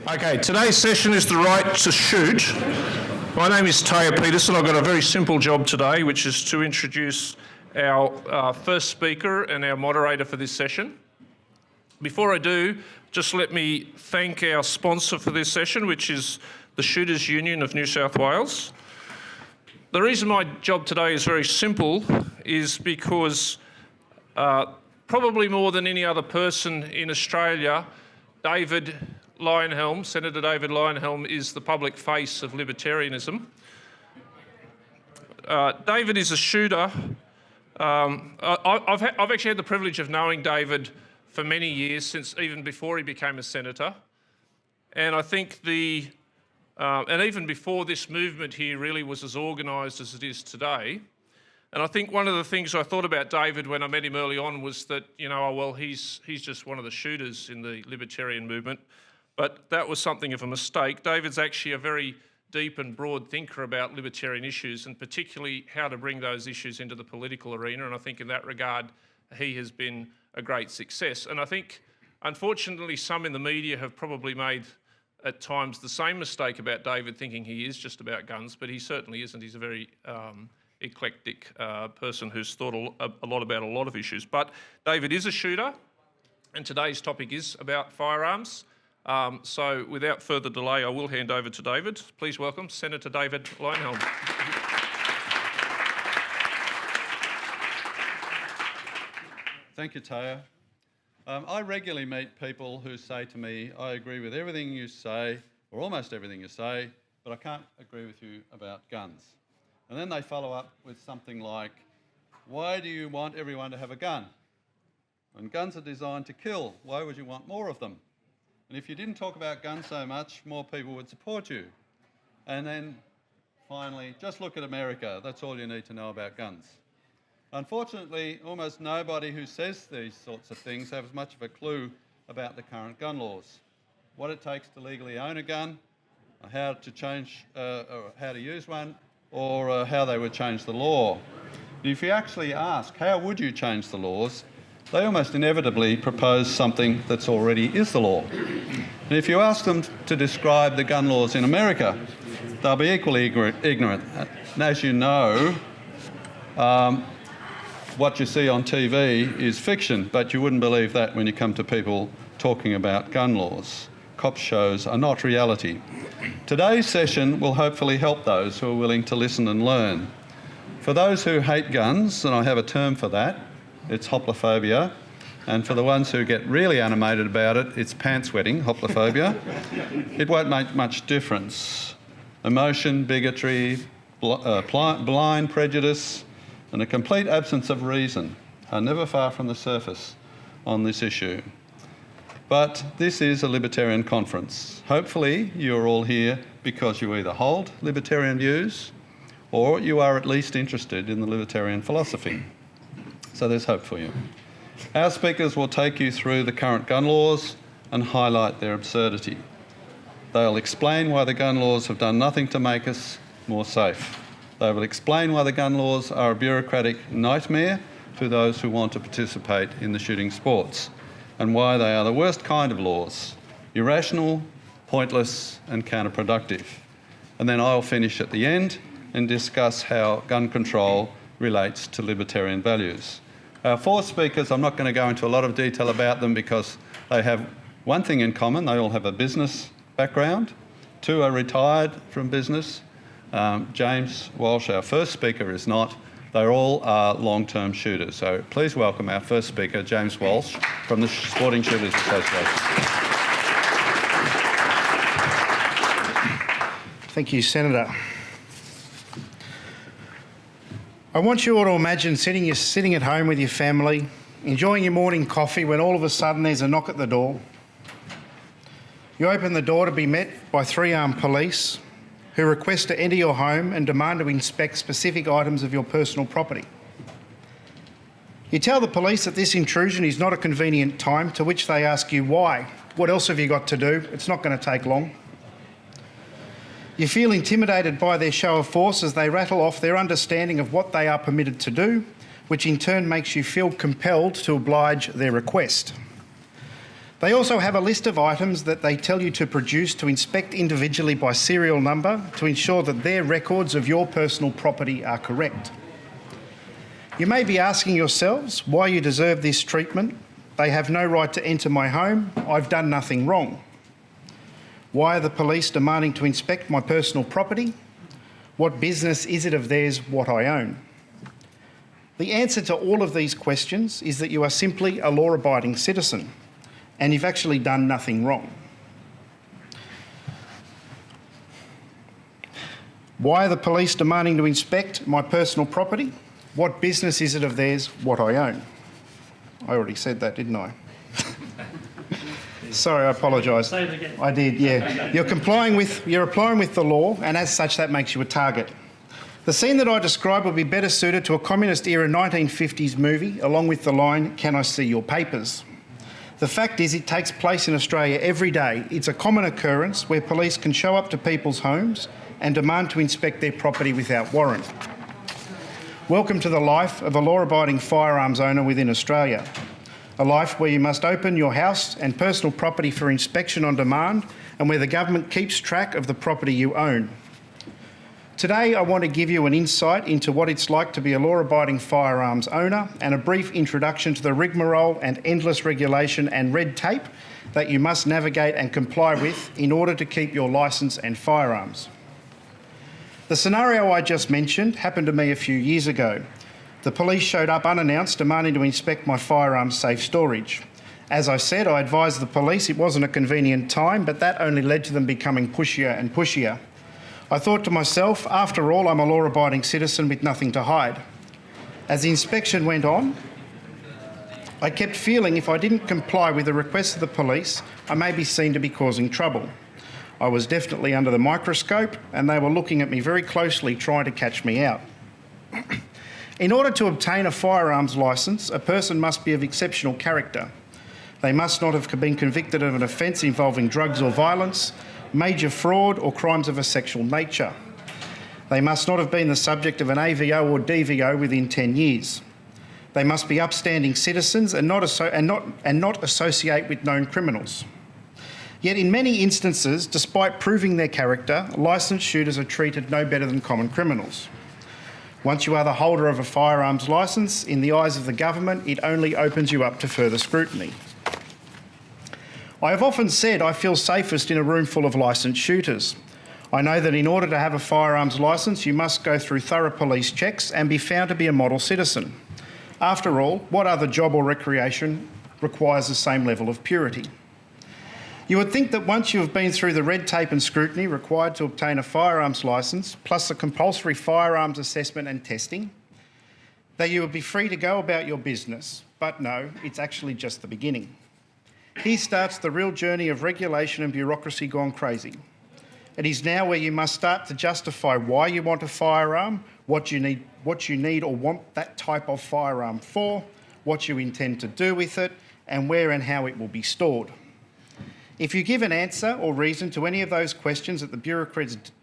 Okay, today's session is the right to shoot. My name is Taya Peterson. I've got a very simple job today, which is to introduce our first speaker and our moderator for this session. Before I do, just let me thank our sponsor for this session, which is the Shooters Union of New South Wales. The reason my job today is very simple is because probably more than any other person in Australia, Leyonhjelm, Senator David Leyonhjelm, is the public face of libertarianism. David is a shooter. I've actually had the privilege of knowing David for many years, since even before he became a senator. And I think and even before this movement here really was as organised as it is today. And I think one of the things I thought about David when I met him early on was that, he's just one of the shooters in the libertarian movement. But that was something of a mistake. David's actually a very deep and broad thinker about libertarian issues, and particularly how to bring those issues into the political arena. And I think in that regard, he has been a great success. And I think, unfortunately, some in the media have probably made at times the same mistake about David, thinking he is just about guns, but he certainly isn't. He's a very eclectic person who's thought a lot about a lot of issues. But David is a shooter, and today's topic is about firearms. So without further delay, I will hand over to David. Please welcome Senator David Leyonhjelm. Thank you, Taya. I regularly meet people who say to me, I agree with everything you say, or almost everything you say, but I can't agree with you about guns. And then they follow up with something like, why do you want everyone to have a gun? When guns are designed to kill, why would you want more of them? And if you didn't talk about guns so much, more people would support you. And then finally, just look at America. That's all you need to know about guns. Unfortunately, almost nobody who says these sorts of things has much of a clue about the current gun laws, what it takes to legally own a gun, how to change, or how to use one, or how they would change the law. If you actually ask, how would you change the laws, they almost inevitably propose something that's already is the law. And if you ask them to describe the gun laws in America, they'll be equally ignorant. And as you know, what you see on TV is fiction, but you wouldn't believe that when you come to people talking about gun laws. Cop shows are not reality. Today's session will hopefully help those who are willing to listen and learn. For those who hate guns, and I have a term for that, it's hoplophobia. And for the ones who get really animated about it, it's pants-wetting, hoplophobia. It won't make much difference. Emotion, bigotry, blind prejudice, and a complete absence of reason are never far from the surface on this issue. But this is a libertarian conference. Hopefully you're all here because you either hold libertarian views or you are at least interested in the libertarian philosophy. So there's hope for you. Our speakers will take you through the current gun laws and highlight their absurdity. They'll explain why the gun laws have done nothing to make us more safe. They will explain why the gun laws are a bureaucratic nightmare to those who want to participate in the shooting sports, and why they are the worst kind of laws, irrational, pointless, and counterproductive. And then I'll finish at the end and discuss how gun control relates to libertarian values. Our four speakers, I'm not going to go into a lot of detail about them because they have one thing in common. They all have a business background. Two are retired from business. James Walsh, our first speaker, is not. They all are long-term shooters. So please welcome our first speaker, James Walsh, from the Sporting Shooters Association. Thank you, Senator. I want you all to imagine sitting at home with your family, enjoying your morning coffee, when all of a sudden there's a knock at the door. You open the door to be met by three armed police who request to enter your home and demand to inspect specific items of your personal property. You tell the police that this intrusion is not a convenient time, to which they ask you why. What else have you got to do? It's not going to take long. You feel intimidated by their show of force as they rattle off their understanding of what they are permitted to do, which in turn makes you feel compelled to oblige their request. They also have a list of items that they tell you to produce to inspect individually by serial number to ensure that their records of your personal property are correct. You may be asking yourselves why you deserve this treatment. They have no right to enter my home. I've done nothing wrong. Why are the police demanding to inspect my personal property? What business is it of theirs what I own? The answer to all of these questions is that you are simply a law-abiding citizen and you've actually done nothing wrong. Why are the police demanding to inspect my personal property? What business is it of theirs what I own? I already said that, didn't I? Sorry, I apologise. Say it again. I did, yeah. You're applying with the law, and as such, that makes you a target. The scene that I describe would be better suited to a communist-era 1950s movie, along with the line, "Can I see your papers?" The fact is, it takes place in Australia every day. It's a common occurrence where police can show up to people's homes and demand to inspect their property without warrant. Welcome to the life of a law-abiding firearms owner within Australia. A life where you must open your house and personal property for inspection on demand and where the government keeps track of the property you own. Today, I want to give you an insight into what it's like to be a law-abiding firearms owner and a brief introduction to the rigmarole and endless regulation and red tape that you must navigate and comply with in order to keep your licence and firearms. The scenario I just mentioned happened to me a few years ago. The police showed up unannounced, demanding to inspect my firearms safe storage. As I said, I advised the police it wasn't a convenient time, but that only led to them becoming pushier and pushier. I thought to myself, after all, I'm a law-abiding citizen with nothing to hide. As the inspection went on, I kept feeling if I didn't comply with the request of the police, I may be seen to be causing trouble. I was definitely under the microscope and they were looking at me very closely, trying to catch me out. In order to obtain a firearms licence, a person must be of exceptional character. They must not have been convicted of an offence involving drugs or violence, major fraud or crimes of a sexual nature. They must not have been the subject of an AVO or DVO within 10 years. They must be upstanding citizens and not associate with known criminals. Yet in many instances, despite proving their character, licensed shooters are treated no better than common criminals. Once you are the holder of a firearms licence, in the eyes of the government, it only opens you up to further scrutiny. I have often said I feel safest in a room full of licensed shooters. I know that in order to have a firearms licence, you must go through thorough police checks and be found to be a model citizen. After all, what other job or recreation requires the same level of purity? You would think that once you have been through the red tape and scrutiny required to obtain a firearms licence, plus the compulsory firearms assessment and testing, that you would be free to go about your business. But no, it's actually just the beginning. Here starts the real journey of regulation and bureaucracy gone crazy. It is now where you must start to justify why you want a firearm, what you need or want that type of firearm for, what you intend to do with it, and where and how it will be stored. If you give an answer or reason to any of those questions that the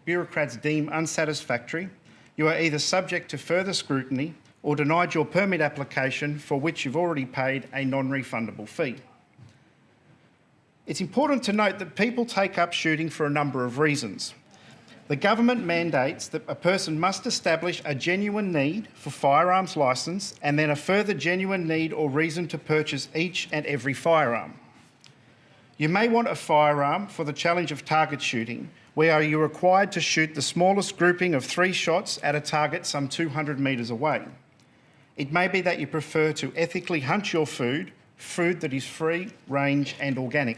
bureaucrats deem unsatisfactory, you are either subject to further scrutiny or denied your permit application for which you've already paid a non-refundable fee. It's important to note that people take up shooting for a number of reasons. The government mandates that a person must establish a genuine need for firearms licence and then a further genuine need or reason to purchase each and every firearm. You may want a firearm for the challenge of target shooting, where you're required to shoot the smallest grouping of 3 shots at a target some 200 metres away. It may be that you prefer to ethically hunt your food that is free, range and organic.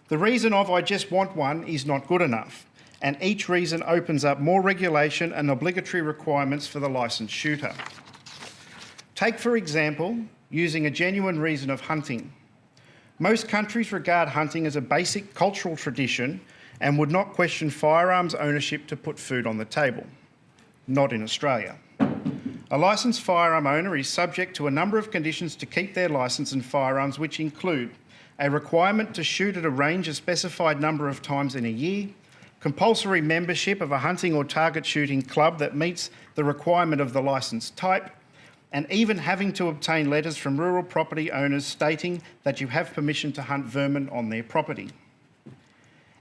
The reason of I just want one is not good enough, and each reason opens up more regulation and obligatory requirements for the licensed shooter. Take, for example, using a genuine reason of hunting. Most countries regard hunting as a basic cultural tradition and would not question firearms ownership to put food on the table. Not in Australia. A licensed firearm owner is subject to a number of conditions to keep their licence and firearms, which include a requirement to shoot at a range a specified number of times in a year, compulsory membership of a hunting or target shooting club that meets the requirement of the licence type, and even having to obtain letters from rural property owners stating that you have permission to hunt vermin on their property.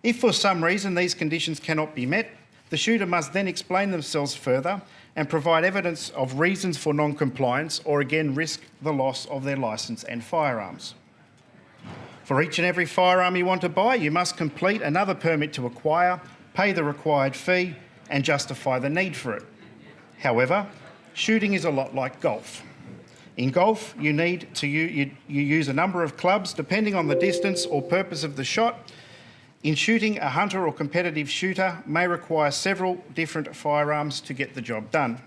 If for some reason these conditions cannot be met, the shooter must then explain themselves further and provide evidence of reasons for non-compliance, or again risk the loss of their licence and firearms. For each and every firearm you want to buy, you must complete another permit to acquire, pay the required fee, and justify the need for it. However, shooting is a lot like golf. In golf, you use a number of clubs depending on the distance or purpose of the shot. In shooting, a hunter or competitive shooter may require several different firearms to get the job done.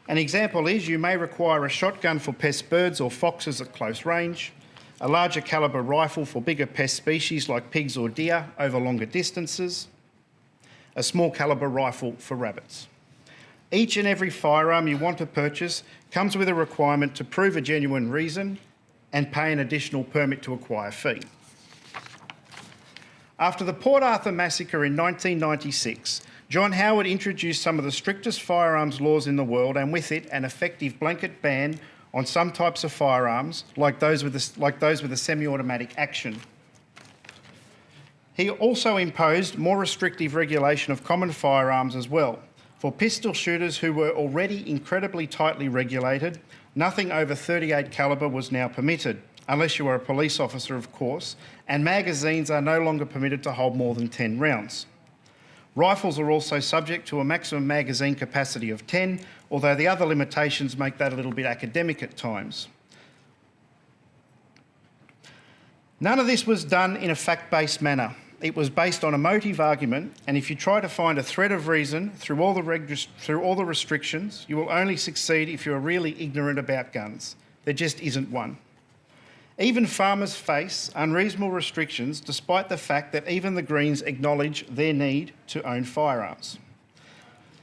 An example is you may require a shotgun for pest birds or foxes at close range, a larger calibre rifle for bigger pest species like pigs or deer over longer distances, a small calibre rifle for rabbits. Each and every firearm you want to purchase comes with a requirement to prove a genuine reason and pay an additional permit to acquire fee. After the Port Arthur massacre in 1996, John Howard introduced some of the strictest firearms laws in the world, and with it an effective blanket ban on some types of firearms like those with a semi-automatic action. He also imposed more restrictive regulation of common firearms as well. For pistol shooters who were already incredibly tightly regulated, nothing over 38 calibre was now permitted, unless you are a police officer, of course, and magazines are no longer permitted to hold more than 10 rounds. Rifles are also subject to a maximum magazine capacity of 10, although the other limitations make that a little bit academic at times. None of this was done in a fact-based manner. It was based on a motive argument, and if you try to find a thread of reason through all the restrictions, you will only succeed if you are really ignorant about guns. There just isn't one. Even farmers face unreasonable restrictions despite the fact that even the Greens acknowledge their need to own firearms.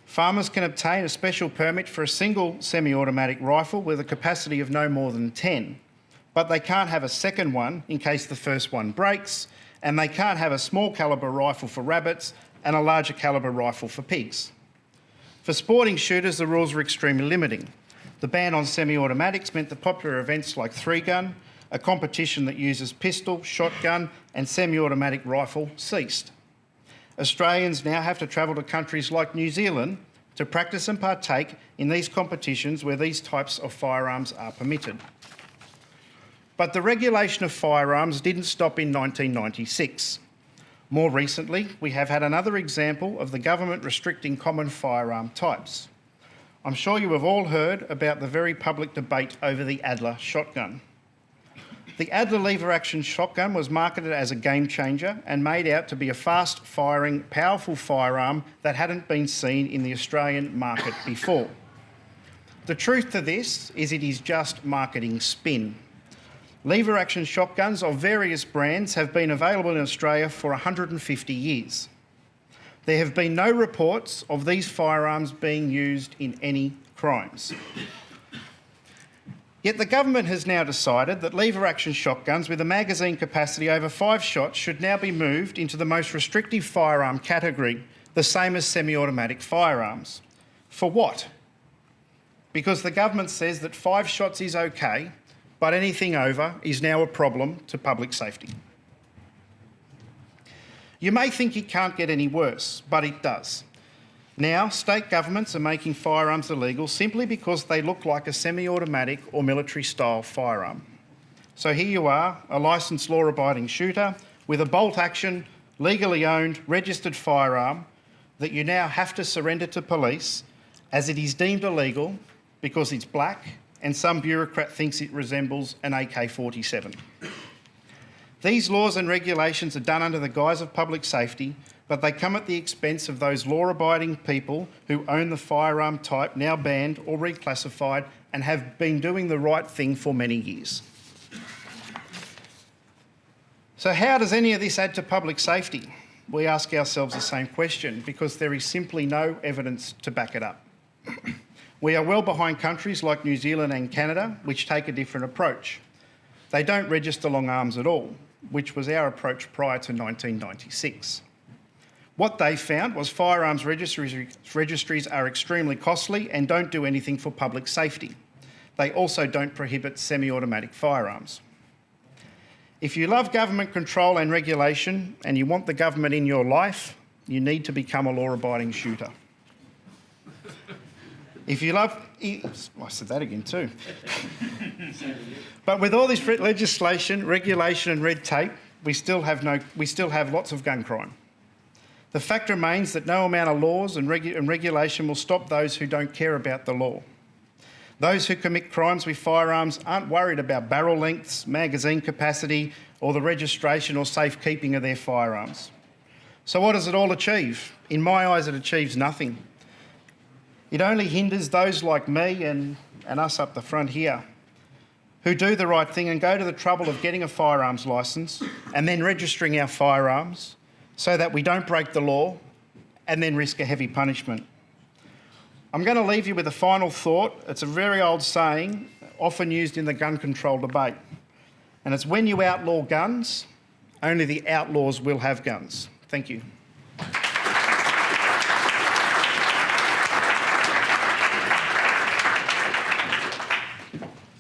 Farmers can obtain a special permit for a single semi-automatic rifle with a capacity of no more than 10, but they can't have a second one in case the first one breaks, and they can't have a small calibre rifle for rabbits and a larger calibre rifle for pigs. For sporting shooters, the rules were extremely limiting. The ban on semi-automatics meant that popular events like 3-gun, a competition that uses pistol, shotgun and semi-automatic rifle, ceased. Australians now have to travel to countries like New Zealand to practice and partake in these competitions where these types of firearms are permitted. But the regulation of firearms didn't stop in 1996. More recently, we have had another example of the government restricting common firearm types. I'm sure you have all heard about the very public debate over the Adler shotgun. The Adler lever-action shotgun was marketed as a game changer and made out to be a fast-firing, powerful firearm that hadn't been seen in the Australian market before. The truth to this is it is just marketing spin. Lever-action shotguns of various brands have been available in Australia for 150 years. There have been no reports of these firearms being used in any crimes. Yet the government has now decided that lever-action shotguns with a magazine capacity over 5 shots should now be moved into the most restrictive firearm category, the same as semi-automatic firearms. For what? Because the government says that 5 shots is okay, but anything over is now a problem to public safety. You may think it can't get any worse, but it does. Now, state governments are making firearms illegal simply because they look like a semi-automatic or military-style firearm. So here you are, a licensed law-abiding shooter with a bolt-action, legally owned, registered firearm that you now have to surrender to police as it is deemed illegal because it's black and some bureaucrat thinks it resembles an AK-47. These laws and regulations are done under the guise of public safety, but they come at the expense of those law-abiding people who own the firearm type now banned or reclassified and have been doing the right thing for many years. So how does any of this add to public safety? We ask ourselves the same question because there is simply no evidence to back it up. We are well behind countries like New Zealand and Canada, which take a different approach. They don't register long arms at all, which was our approach prior to 1996. What they found was firearms registries are extremely costly and don't do anything for public safety. they also don't prohibit semi-automatic firearms. If you love government control and regulation and you want the government in your life, you need to become a law-abiding shooter. If you love... I said that again too. But with all this legislation, regulation and red tape, we still have lots of gun crime. The fact remains that no amount of laws and regulation will stop those who don't care about the law. Those who commit crimes with firearms aren't worried about barrel lengths, magazine capacity, or the registration or safekeeping of their firearms. So what does it all achieve? In my eyes, it achieves nothing. It only hinders those like me and us up the front here who do the right thing and go to the trouble of getting a firearms licence and then registering our firearms so that we don't break the law and then risk a heavy punishment. I'm going to leave you with a final thought. It's a very old saying, often used in the gun control debate. And it's when you outlaw guns, only the outlaws will have guns. Thank you.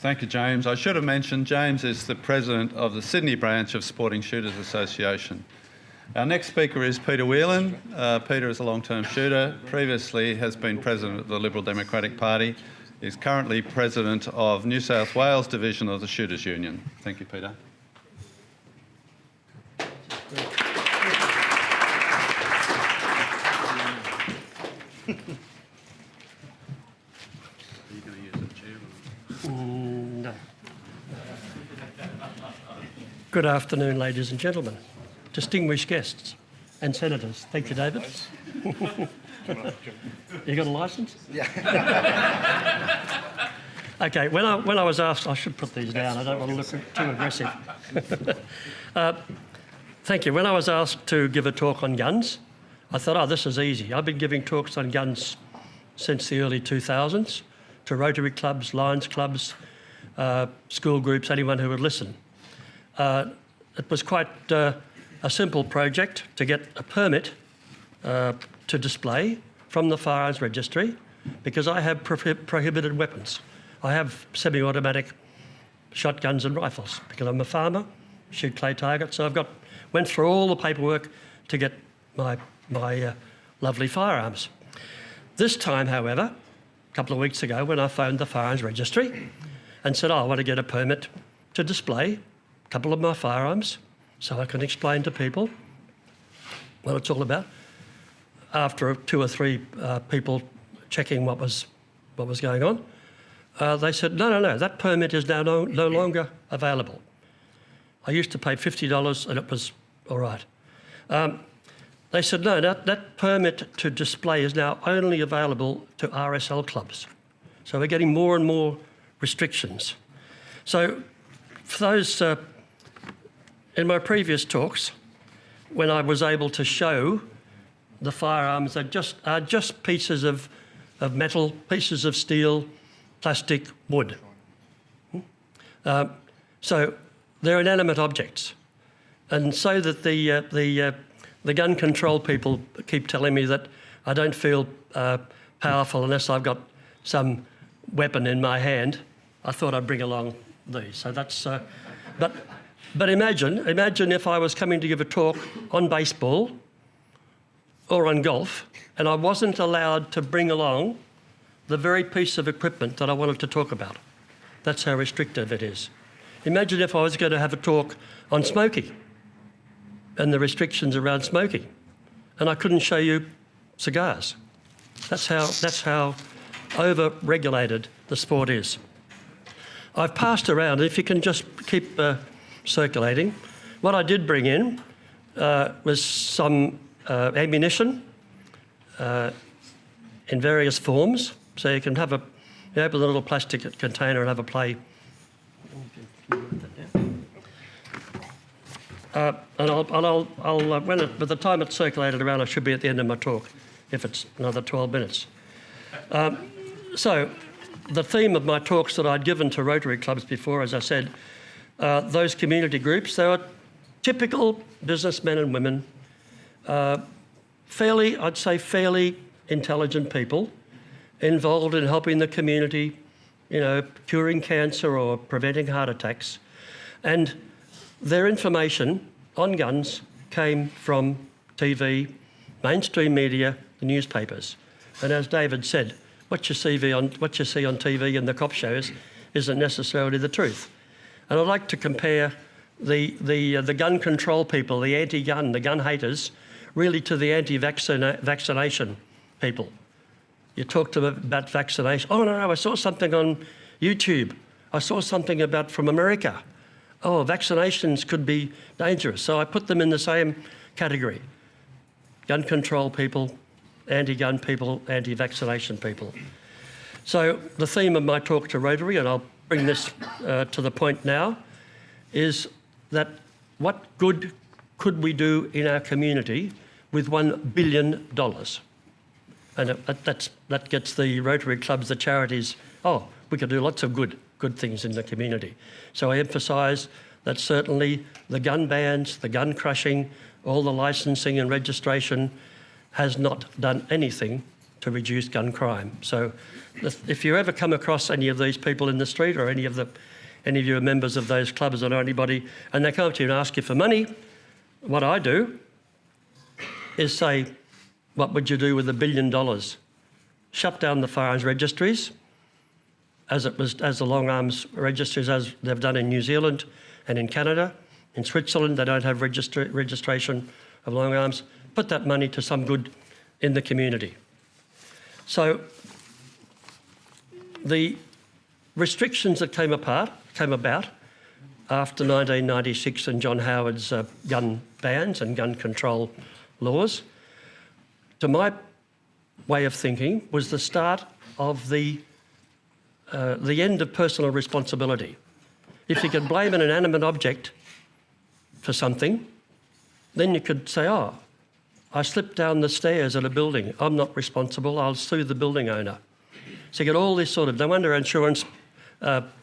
Thank you, James. I should have mentioned James is the president of the Sydney branch of Sporting Shooters Association. Our next speaker is Peter Whelan. Peter is a long-term shooter. Previously has been president of the Liberal Democratic Party. He's currently president of New South Wales division of the Shooters Union. Thank you, Peter. No. Good afternoon, ladies and gentlemen, distinguished guests and senators. Thank you, David. You got a licence? Yeah. Okay, when I was asked, I should put these down, I don't want to look too aggressive. Thank you. When I was asked to give a talk on guns, I thought, oh, this is easy. I've been giving talks on guns since the early 2000s to Rotary clubs, Lions clubs, school groups, anyone who would listen. It was quite a simple project to get a permit to display from the Firearms Registry because I have prohibited weapons. I have semi-automatic shotguns and rifles because I'm a farmer, shoot clay targets, so went through all the paperwork to get my lovely firearms. This time, however, a couple of weeks ago when I phoned the Firearms Registry and said, oh, I want to get a permit to display a couple of my firearms so I can explain to people what it's all about. After 2 or 3 people checking what was going on, they said, no, that permit is now no longer available. I used to pay $50 and it was all right. They said, no, that permit to display is now only available to RSL clubs. So we're getting more and more restrictions. So for those, in my previous talks, when I was able to show the firearms are just pieces of metal, pieces of steel, plastic, wood. So they're inanimate objects. And so that the gun control people keep telling me that I don't feel powerful unless I've got some weapon in my hand, I thought I'd bring along these. So that's, but imagine if I was coming to give a talk on baseball or on golf and I wasn't allowed to bring along the very piece of equipment that I wanted to talk about. That's how restrictive it is. Imagine if I was going to have a talk on smoking and the restrictions around smoking, and I couldn't show you cigars. That's how over-regulated the sport is. I've passed around, if you can just keep circulating, what I did bring in was some ammunition in various forms, so you can have you open a little plastic container and have a play. And I'll by the time it's circulated around, I should be at the end of my talk, if it's another 12 minutes. So the theme of my talks that I'd given to Rotary clubs before, as I said, those community groups, they were typical businessmen and women, fairly intelligent people involved in helping the community, curing cancer or preventing heart attacks. And their information on guns came from TV, mainstream media, the newspapers. And as David said, what you see on TV and the cop shows isn't necessarily the truth. And I'd like to compare the gun control people, the anti-gun, the gun haters, really to the anti-vaccination people. You talk to them about vaccination. Oh, no, I saw something on YouTube. I saw something from America. Oh, vaccinations could be dangerous. So I put them in the same category. Gun control people, anti-gun people, anti-vaccination people. So the theme of my talk to Rotary, and I'll bring this to the point now, is that what good could we do in our community with $1 billion? And that gets the Rotary clubs, the charities, we could do lots of good things in the community. So I emphasise that certainly the gun bans, the gun crushing, all the licensing and registration has not done anything to reduce gun crime. So if you ever come across any of these people in the street or any of you are members of those clubs or know anybody, and they come up to you and ask you for money, what I do is say, what would you do with $1 billion? Shut down the firearms registries, as the long arms registries, as they've done in New Zealand and in Canada. In Switzerland, they don't have registration of long arms. Put that money to some good in the community. So the restrictions that came about after 1996 and John Howard's gun bans and gun control laws, to my way of thinking, was the start of the end of personal responsibility. If you could blame an inanimate object for something, then you could say, I slipped down the stairs at a building. I'm not responsible. I'll sue the building owner. So you get all this no wonder insurance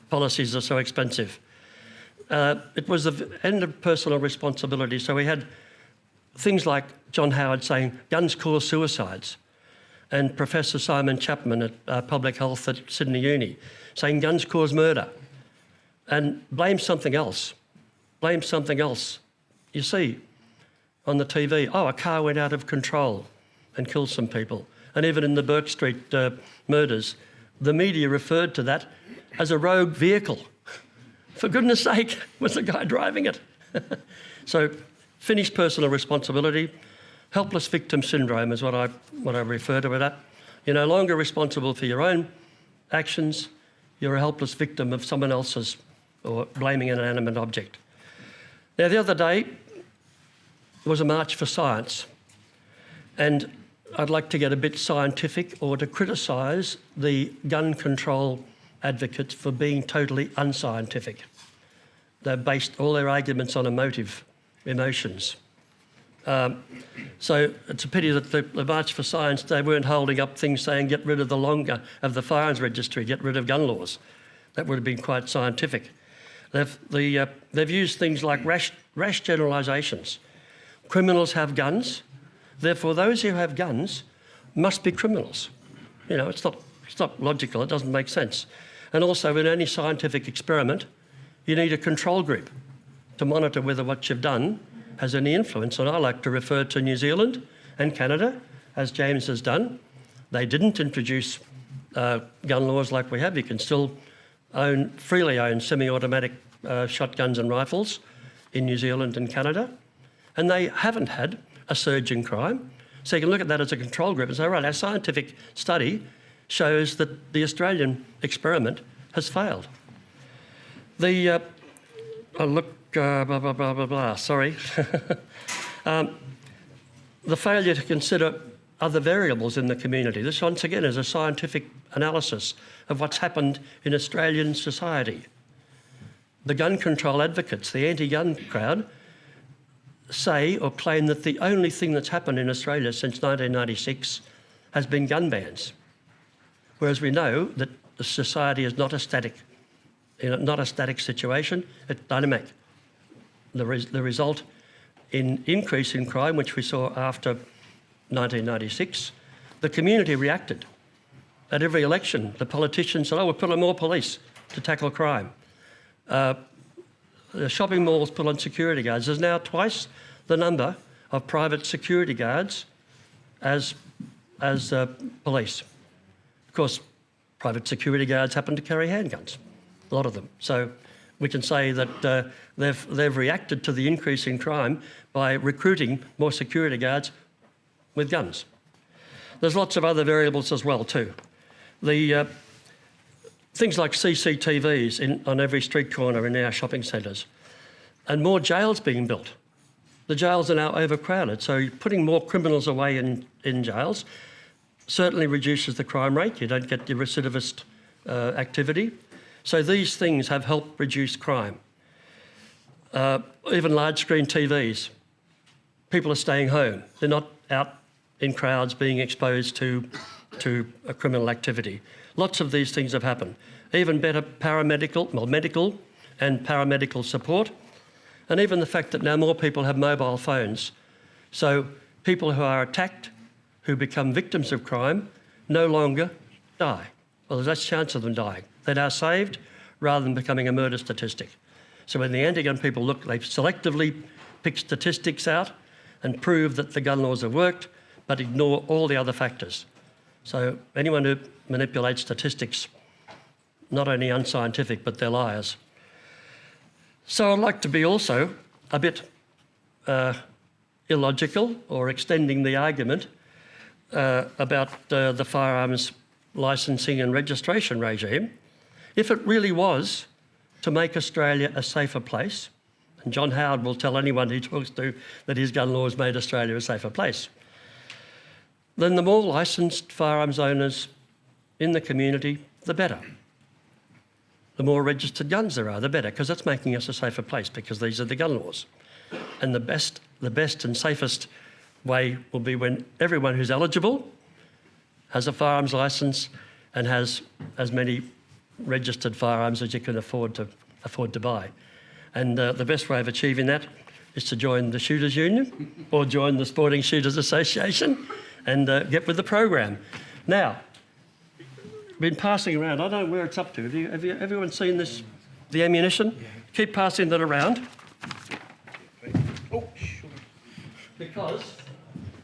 policies are so expensive. It was the end of personal responsibility. So we had things like John Howard saying guns cause suicides, and Professor Simon Chapman at Public Health at Sydney Uni saying guns cause murder. And blame something else. Blame something else. You see on the TV, a car went out of control and killed some people. And even in the Burke Street murders, the media referred to that as a rogue vehicle. For goodness sake, was the guy driving it? So finished personal responsibility. Helpless victim syndrome is what I refer to with that. You're no longer responsible for your own actions. You're a helpless victim of someone else's, or blaming an inanimate object. Now, the other day was a March for Science, and I'd like to get a bit scientific or to criticise the gun control advocates for being totally unscientific. They've based all their arguments on emotions. So it's a pity that the March for Science, they weren't holding up things saying get rid of the firearms registry, get rid of gun laws. That would have been quite scientific. They've used things like rash generalisations. Criminals have guns, therefore those who have guns must be criminals. It's not logical, it doesn't make sense. And also in any scientific experiment, you need a control group to monitor whether what you've done has any influence. And I like to refer to New Zealand and Canada, as James has done. They didn't introduce gun laws like we have. You can still freely own semi-automatic shotguns and rifles in New Zealand and Canada. And they haven't had a surge in crime. So you can look at that as a control group and say, right, our scientific study shows that the Australian experiment has failed. The failure to consider other variables in the community. This, once again, is a scientific analysis of what's happened in Australian society. The gun control advocates, the anti-gun crowd, say or claim that the only thing that's happened in Australia since 1996 has been gun bans, whereas we know that the society is not a static situation, it's dynamic. The result in increase in crime, which we saw after 1996, the community reacted. At every election, the politicians said, oh, we'll put on more police to tackle crime. The shopping malls put on security guards. There's now twice the number of private security guards as police. Of course, private security guards happen to carry handguns, a lot of them. So we can say that they've reacted to the increase in crime by recruiting more security guards with guns. There's lots of other variables as well too. The things like CCTVs on every street corner in our shopping centres, and more jails being built. The jails are now overcrowded, so putting more criminals away in jails certainly reduces the crime rate. You don't get the recidivist activity. So these things have helped reduce crime. Even large screen TVs. People are staying home. They're not out in crowds being exposed to a criminal activity. Lots of these things have happened. Even better medical and paramedical support. And even the fact that now more people have mobile phones. So people who are attacked, who become victims of crime, no longer die. Well, there's less chance of them dying. They're now saved rather than becoming a murder statistic. So when the anti-gun people look, they selectively pick statistics out and prove that the gun laws have worked, but ignore all the other factors. So anyone who manipulates statistics, not only unscientific, but they're liars. So I'd like to be also a bit illogical, or extending the argument about the firearms licensing and registration regime. If it really was to make Australia a safer place, and John Howard will tell anyone he talks to that his gun laws made Australia a safer place, then the more licensed firearms owners in the community, the better. The more registered guns there are, the better, because that's making us a safer place, because these are the gun laws. And the best and safest way will be when everyone who's eligible has a firearms licence and has as many registered firearms as you can afford to buy. And the best way of achieving that is to join the Shooters Union or join the Sporting Shooters Association and get with the program. Now, been passing around, I don't know where it's up to. Have everyone seen this, the ammunition? Yeah. Keep passing that around. Oh, sure. Because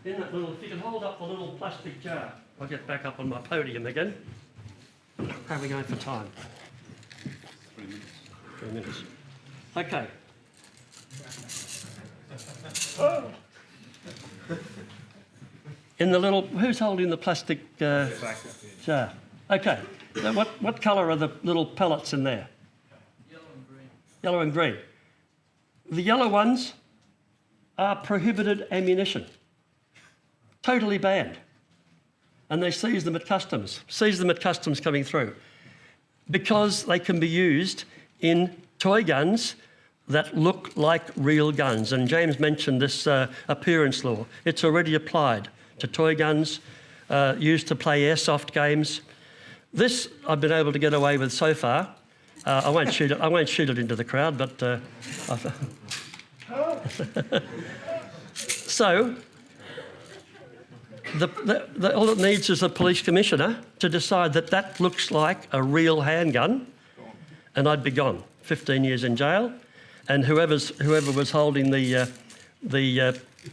in that little, if you can hold up the little plastic jar, I'll get back up on my podium again. How are we going for time? 3 minutes. 3 minutes. Okay. In the little, who's holding the plastic jar? Okay. Now what colour are the little pellets in there? Yellow and green. Yellow and green. The yellow ones are prohibited ammunition. Totally banned. And they seize them at customs coming through, because they can be used in toy guns that look like real guns. And James mentioned this appearance law. It's already applied to toy guns used to play airsoft games. This I've been able to get away with so far. I won't shoot it into the crowd, but so all it needs is a police commissioner to decide that that looks like a real handgun, and I'd be gone. 15 years in jail, and whoever was holding the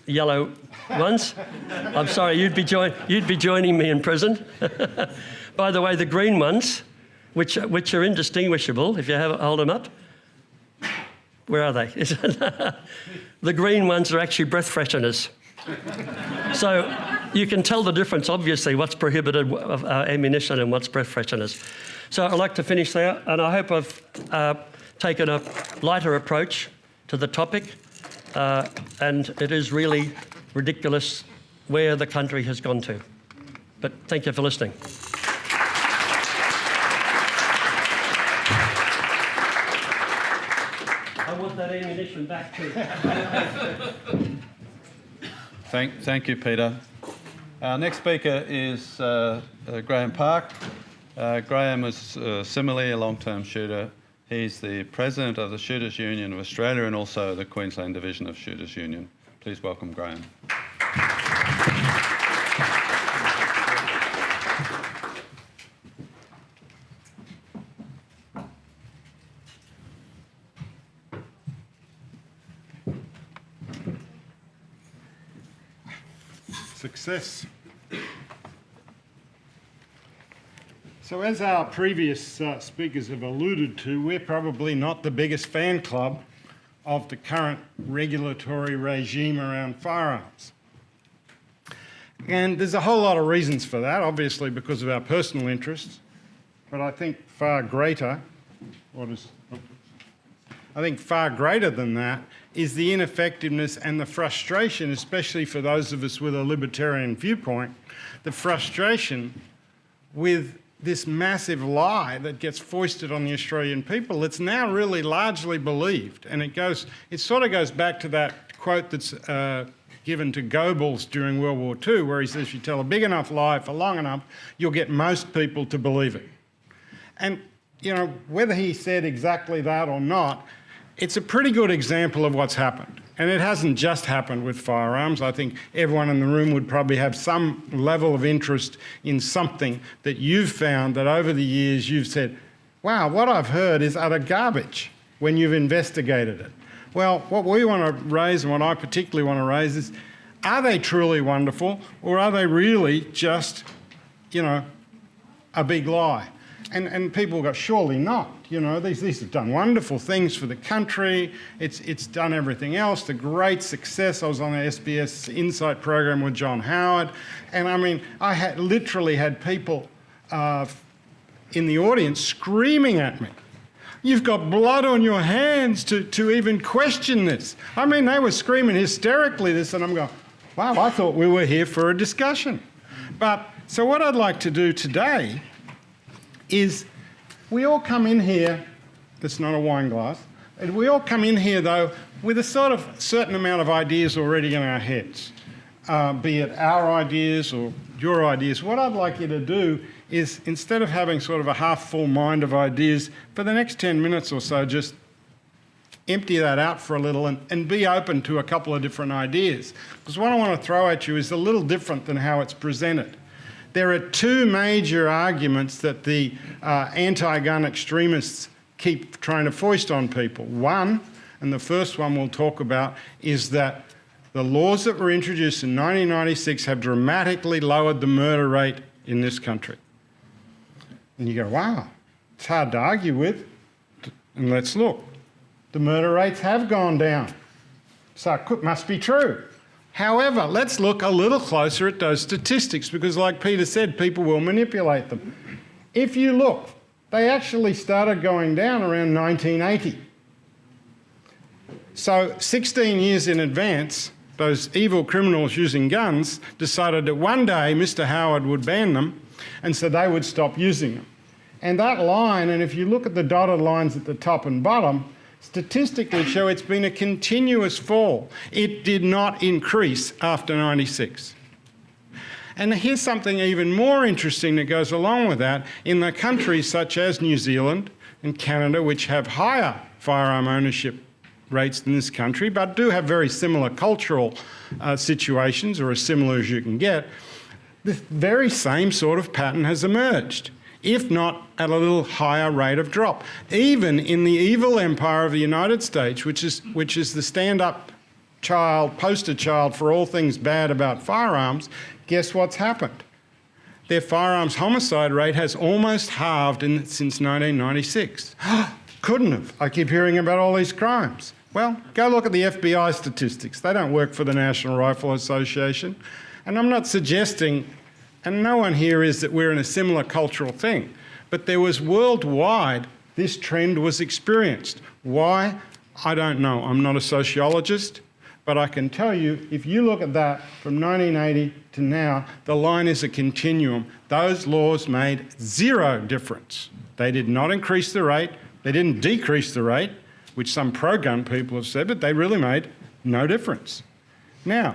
yellow ones, I'm sorry, you'd be joining me in prison. By the way, the green ones, which are indistinguishable if you hold them up, where are they? The green ones are actually breath fresheners. So you can tell the difference, obviously, what's prohibited ammunition and what's breath fresheners. So I'd like to finish there, and I hope I've taken a lighter approach to the topic, and it is really ridiculous where the country has gone to. But thank you for listening. I want that ammunition back too. Thank you, Peter. Our next speaker is Graham Park. Graham was similarly a long-term shooter. He's the president of the Shooters Union of Australia and also the Queensland division of Shooters Union. Please welcome Graham. success. So as our previous speakers have alluded to, we're probably not the biggest fan club of the current regulatory regime around firearms. And there's a whole lot of reasons for that, obviously because of our personal interests, but I think far greater than that is the ineffectiveness and the frustration, especially for those of us with a libertarian viewpoint, the frustration with this massive lie that gets foisted on the Australian people that's now really largely believed. And it sort of goes back to that quote that's given to Goebbels during World War II, where he says, if you tell a big enough lie for long enough, you'll get most people to believe it. And, you know, whether he said exactly that or not, it's a pretty good example of what's happened. And it hasn't just happened with firearms. I think everyone in the room would probably have some level of interest in something that you've found that over the years you've said, wow, what I've heard is utter garbage when you've investigated it. Well, what we want to raise, and what I particularly want to raise, is are they truly wonderful, or are they really just, you know, a big lie? And people go, surely not. You know, these have done wonderful things for the country. It's done everything else. The great success. I was on the SBS Insight program with John Howard, and I mean, I literally had people in the audience screaming at me, "You've got blood on your hands to even question this." I mean, they were screaming hysterically this, and I'm going, wow, I thought we were here for a discussion. But so what I'd like to do today is we all come in here, that's not a wine glass, and we all come in here though with a sort of certain amount of ideas already in our heads, be it our ideas or your ideas. What I'd like you to do is, instead of having sort of a half-full mind of ideas, for the next 10 minutes or so, just empty that out for a little and be open to a couple of different ideas. Because what I want to throw at you is a little different than how it's presented. There are two major arguments that the anti-gun extremists keep trying to foist on people. One, and the first one we'll talk about, is that the laws that were introduced in 1996 have dramatically lowered the murder rate in this country. And you go, wow, it's hard to argue with. And let's look. The murder rates have gone down. So it must be true. However, let's look a little closer at those statistics, because like Peter said, people will manipulate them. If you look, they actually started going down around 1980. So 16 years in advance, those evil criminals using guns decided that one day Mr. Howard would ban them, and so they would stop using them. And that line, and if you look at the dotted lines at the top and bottom, statistically show it's been a continuous fall. It did not increase after 96. And here's something even more interesting that goes along with that. In the countries such as New Zealand and Canada, which have higher firearm ownership rates than this country, but do have very similar cultural situations, or as similar as you can get, the very same sort of pattern has emerged, if not at a little higher rate of drop. Even in the evil empire of the United States, which is the stand-up child, poster child for all things bad about firearms, guess what's happened? Their firearms homicide rate has almost halved since 1996. Couldn't have. I keep hearing about all these crimes. Well, go look at the FBI statistics. They don't work for the National Rifle Association. And I'm not suggesting, and no one here is, that we're in a similar cultural thing, but there was worldwide, this trend was experienced. Why? I don't know. I'm not a sociologist, but I can tell you, if you look at that from 1980 to now, the line is a continuum. Those laws made zero difference. They did not increase the rate. They didn't decrease the rate, which some pro-gun people have said, but they really made no difference. Now,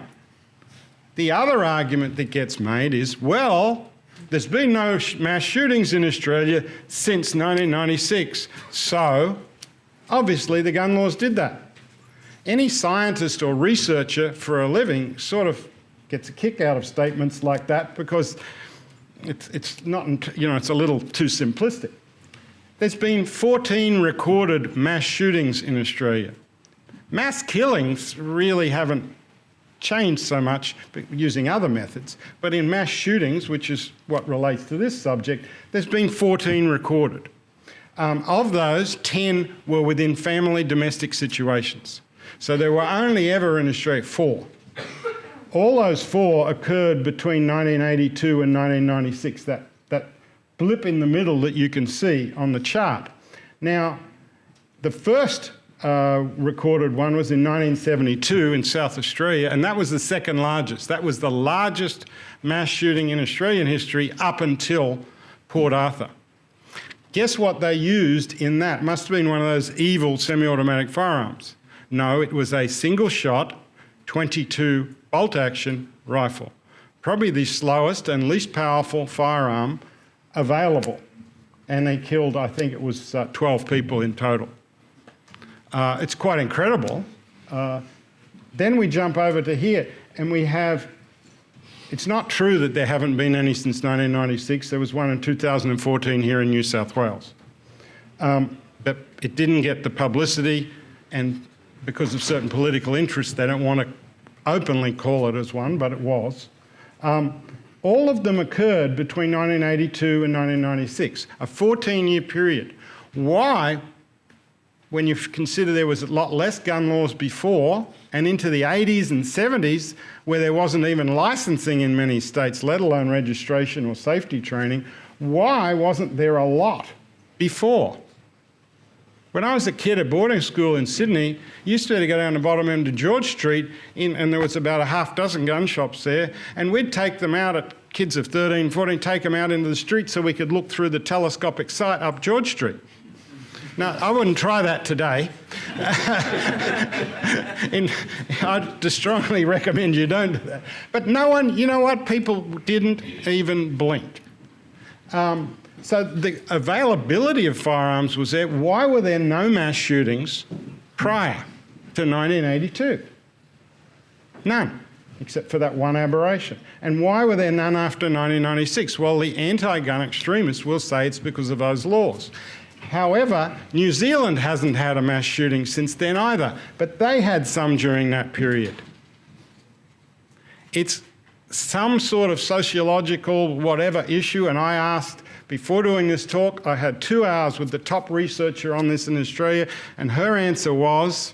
the other argument that gets made is, well, there's been no mass shootings in Australia since 1996, so obviously the gun laws did that. Any scientist or researcher for a living sort of gets a kick out of statements like that, because it's not, you know, it's a little too simplistic. There's been 14 recorded mass shootings in Australia. Mass killings really haven't changed so much using other methods. But in mass shootings, which is what relates to this subject, there's been 14 recorded. Of those, 10 were within family domestic situations. So there were only ever in Australia 4. All those 4 occurred between 1982 and 1996, that blip in the middle that you can see on the chart. Now, the first recorded one was in 1972 in South Australia, and that was the second largest. That was the largest mass shooting in Australian history up until Port Arthur. Guess what they used in that? Must have been one of those evil semi-automatic firearms. No, it was a single-shot 22 bolt-action rifle. Probably the slowest and least powerful firearm available. And they killed, I think it was 12 people in total. It's quite incredible. Then we jump over to here, and we have, it's not true that there haven't been any since 1996. There was one in 2014 here in New South Wales. But it didn't get the publicity, and because of certain political interests, they don't want to openly call it as one, but it was. All of them occurred between 1982 and 1996, a 14-year period. Why? When you consider there was a lot less gun laws before, and into the 80s and 70s, where there wasn't even licensing in many states, let alone registration or safety training, why wasn't there a lot before? When I was a kid at boarding school in Sydney, you used to be able to go down the bottom end of George Street, and there was about a half dozen gun shops there, and we'd take them out at kids of 13, 14, take them out into the street so we could look through the telescopic sight up George Street. Now, I wouldn't try that today. I'd strongly recommend you don't do that. But no one, you know what, people didn't even blink. So the availability of firearms was there. Why were there no mass shootings prior to 1982? None, except for that one aberration. And why were there none after 1996? Well, the anti-gun extremists will say it's because of those laws. However, New Zealand hasn't had a mass shooting since then either, but they had some during that period. It's some sort of sociological whatever issue, and I asked, before doing this talk, I had 2 hours with the top researcher on this in Australia, and her answer was,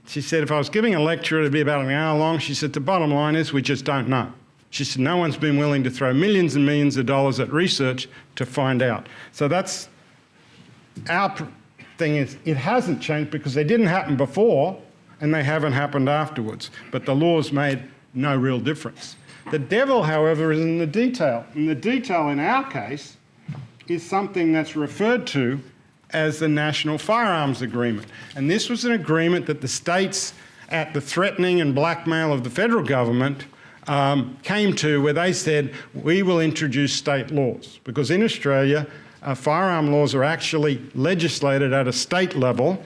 she said, if I was giving a lecture, it'd be about an hour long. She said, the bottom line is we just don't know. She said, no one's been willing to throw millions and millions of dollars at research to find out. So that's our thing is, it hasn't changed because they didn't happen before and they haven't happened afterwards. But the laws made no real difference. The devil, however, is in the detail. And the detail in our case is something that's referred to as the National Firearms Agreement. And this was an agreement that the states, at the threatening and blackmail of the federal government, came to, where they said, we will introduce state laws. Because in Australia, firearm laws are actually legislated at a state level,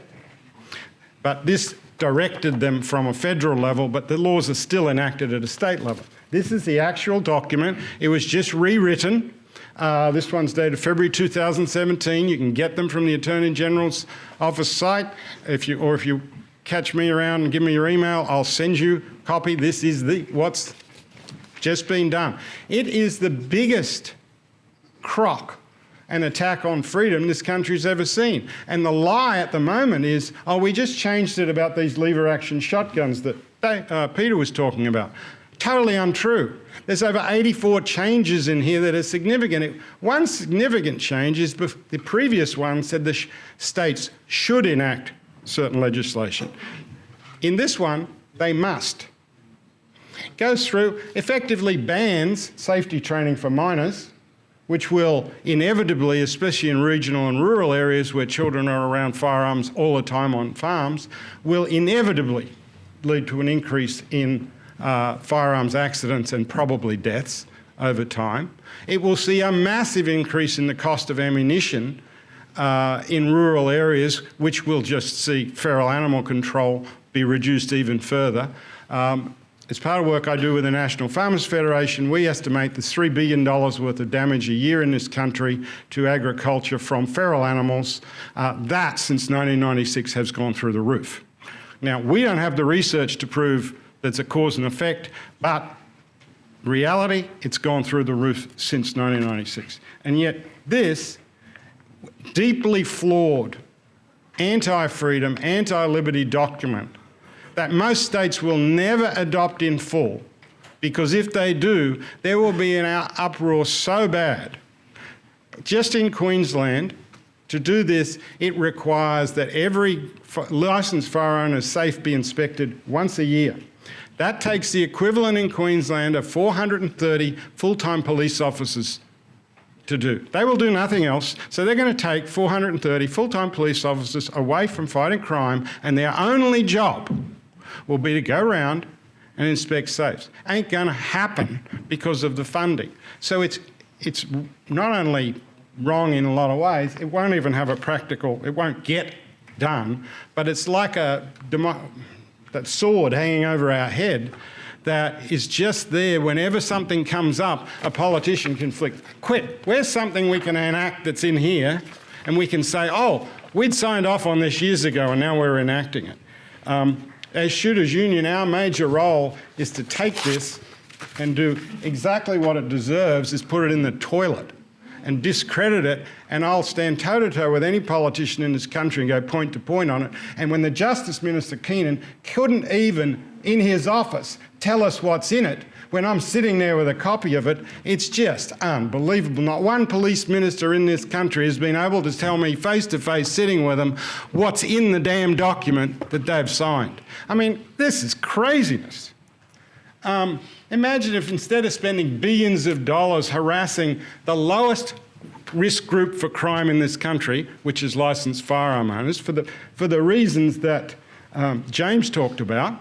but this directed them from a federal level, but the laws are still enacted at a state level. This is the actual document. It was just rewritten. This one's dated February 2017. You can get them from the Attorney General's office site. If you catch me around and give me your email, I'll send you a copy. This is what's just been done. It is the biggest crock and attack on freedom this country's ever seen. And the lie at the moment is, oh, we just changed it about these lever-action shotguns that Peter was talking about. Totally untrue. There's over 84 changes in here that are significant. One significant change is the previous one said the states should enact certain legislation. In this one, they must. It goes through, effectively bans safety training for minors, which will inevitably, especially in regional and rural areas where children are around firearms all the time on farms, will inevitably lead to an increase in firearms accidents and probably deaths over time. It will see a massive increase in the cost of ammunition in rural areas, which will just see feral animal control be reduced even further. As part of work I do with the National Farmers Federation, we estimate there's $3 billion worth of damage a year in this country to agriculture from feral animals. That, since 1996, has gone through the roof. Now, we don't have the research to prove that's a cause and effect, but reality, it's gone through the roof since 1996. And yet this deeply flawed, anti-freedom, anti-liberty document that most states will never adopt in full, because if they do, there will be an uproar so bad. Just in Queensland, to do this, it requires that every licensed firearm safe be inspected once a year. That takes the equivalent in Queensland of 430 full-time police officers to do. They will do nothing else, so they're going to take 430 full-time police officers away from fighting crime, and their only job will be to go around and inspect safes. Ain't going to happen because of the funding. So it's not only wrong in a lot of ways, it won't even have a practical, it won't get done, but it's like that sword hanging over our head that is just there whenever something comes up, a politician can flick, quit, where's something we can enact that's in here, and we can say, oh, we'd signed off on this years ago and now we're enacting it. As Shooters Union, our major role is to take this and do exactly what it deserves, is put it in the toilet and discredit it, and I'll stand toe-to-toe with any politician in this country and go point to point on it. And when the Justice Minister Keenan couldn't even, in his office, tell us what's in it, when I'm sitting there with a copy of it, it's just unbelievable. Not one police minister in this country has been able to tell me face-to-face, sitting with them, what's in the damn document that they've signed. I mean, this is craziness. Imagine if instead of spending billions of dollars harassing the lowest risk group for crime in this country, which is licensed firearm owners, for the reasons that James talked about,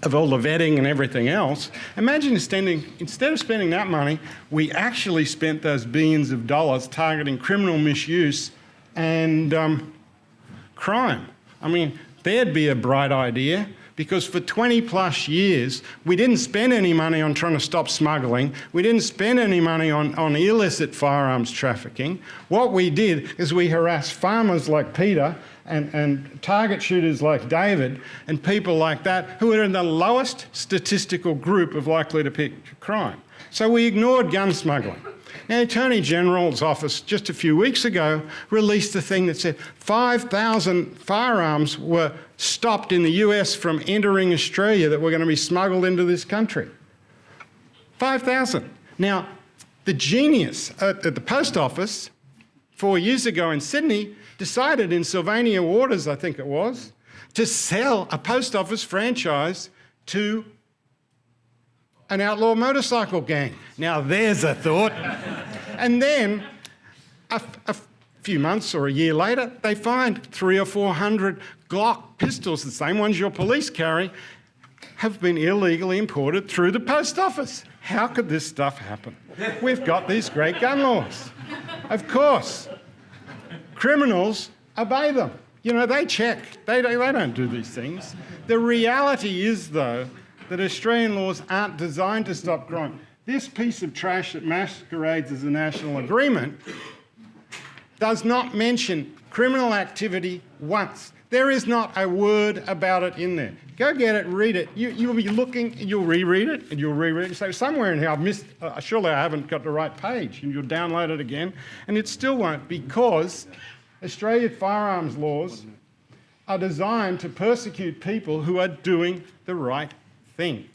of all the vetting and everything else, imagine instead of spending that money, we actually spent those billions of dollars targeting criminal misuse and crime. I mean, there'd be a bright idea, because for 20 plus years, we didn't spend any money on trying to stop smuggling. We didn't spend any money on illicit firearms trafficking. What we did is we harassed farmers like Peter and target shooters like David and people like that who are in the lowest statistical group of likely to pick crime. So we ignored gun smuggling. Now, the Attorney General's office just a few weeks ago released a thing that said 5,000 firearms were stopped in the US from entering Australia that were going to be smuggled into this country. 5,000. Now, the genius at the post office 4 years ago in Sydney decided in Sylvania Waters, I think it was, to sell a post office franchise to an outlaw motorcycle gang. Now there's a thought. And then a few months or a year later, they find 300 or 400 Glock pistols, the same ones your police carry, have been illegally imported through the post office. How could this stuff happen? We've got these great gun laws. Of course, criminals obey them. You know, they check. They don't do these things. The reality is, though, that Australian laws aren't designed to stop crime. This piece of trash that masquerades as a national agreement does not mention criminal activity once. There is not a word about it in there. Go get it, read it. You'll be looking, you'll reread it, and you'll reread it. So somewhere in here I've missed, surely I haven't got the right page, and you'll download it again, and it still won't, because Australian firearms laws are designed to persecute people who are doing the right thing.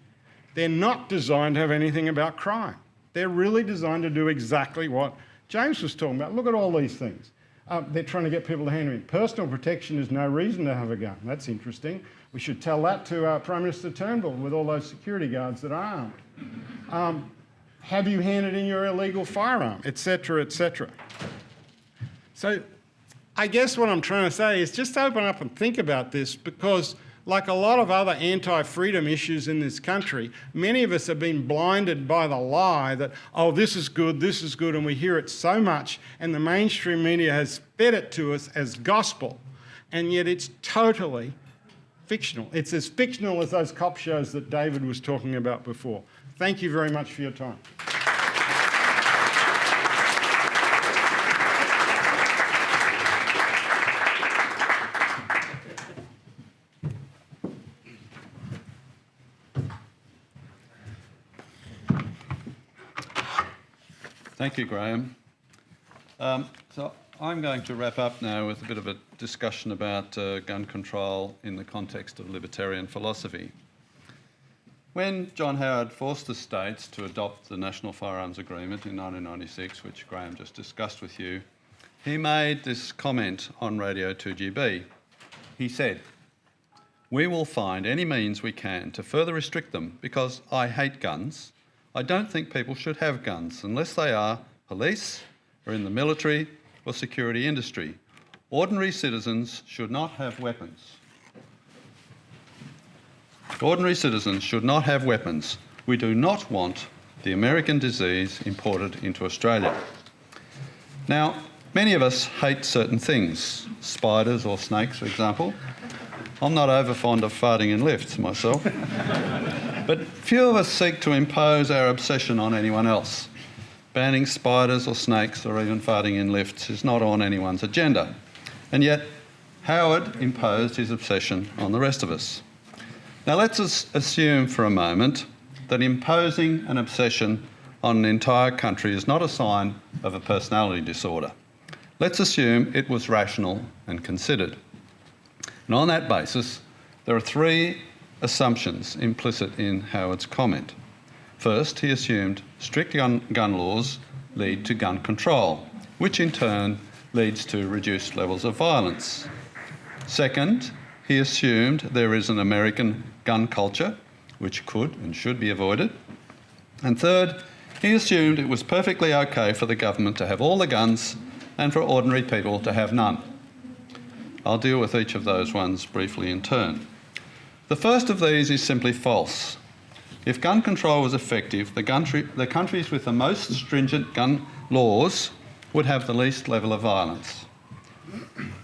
They're not designed to have anything about crime. They're really designed to do exactly what James was talking about. Look at all these things. They're trying to get people to hand in. Personal protection is no reason to have a gun. That's interesting. We should tell that to Prime Minister Turnbull with all those security guards that are armed. Have you handed in your illegal firearm, etc., etc. So I guess what I'm trying to say is just open up and think about this, because like a lot of other anti-freedom issues in this country, many of us have been blinded by the lie that, oh, this is good, and we hear it so much, and the mainstream media has fed it to us as gospel, and yet it's totally fictional. It's as fictional as those cop shows that David was talking about before. Thank you very much for your time. Thank you, Graham. So I'm going to wrap up now with a bit of a discussion about gun control in the context of libertarian philosophy. When John Howard forced the states to adopt the National Firearms Agreement in 1996, which Graham just discussed with you, he made this comment on Radio 2GB. He said, "We will find any means we can to further restrict them because I hate guns. I don't think people should have guns unless they are police or in the military or security industry. Ordinary citizens should not have weapons. Ordinary citizens should not have weapons. We do not want the American disease imported into Australia." Now, many of us hate certain things, spiders or snakes, for example. I'm not over fond of farting in lifts myself. But few of us seek to impose our obsession on anyone else. Banning spiders or snakes or even farting in lifts is not on anyone's agenda. And yet, Howard imposed his obsession on the rest of us. Now let's assume for a moment that imposing an obsession on an entire country is not a sign of a personality disorder. Let's assume it was rational and considered. And on that basis, there are three assumptions implicit in Howard's comment. First, he assumed strict gun laws lead to gun control, which in turn leads to reduced levels of violence. Second, he assumed there is an American gun culture, which could and should be avoided. And third, he assumed it was perfectly okay for the government to have all the guns and for ordinary people to have none. I'll deal with each of those ones briefly in turn. The first of these is simply false. If gun control was effective, the countries with the most stringent gun laws would have the least level of violence.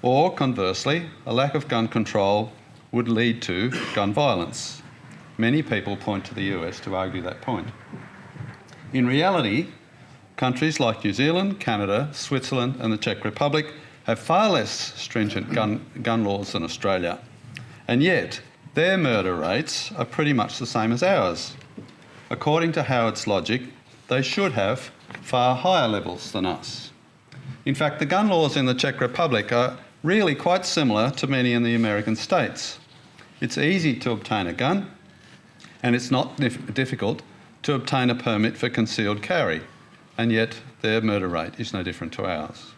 Or conversely, a lack of gun control would lead to gun violence. Many people point to the US to argue that point. In reality, countries like New Zealand, Canada, Switzerland and the Czech Republic have far less stringent gun laws than Australia. And yet, their murder rates are pretty much the same as ours. According to Howard's logic, they should have far higher levels than us. In fact, the gun laws in the Czech Republic are really quite similar to many in the American states. It's easy to obtain a gun, and it's not difficult to obtain a permit for concealed carry, and yet their murder rate is no different to ours.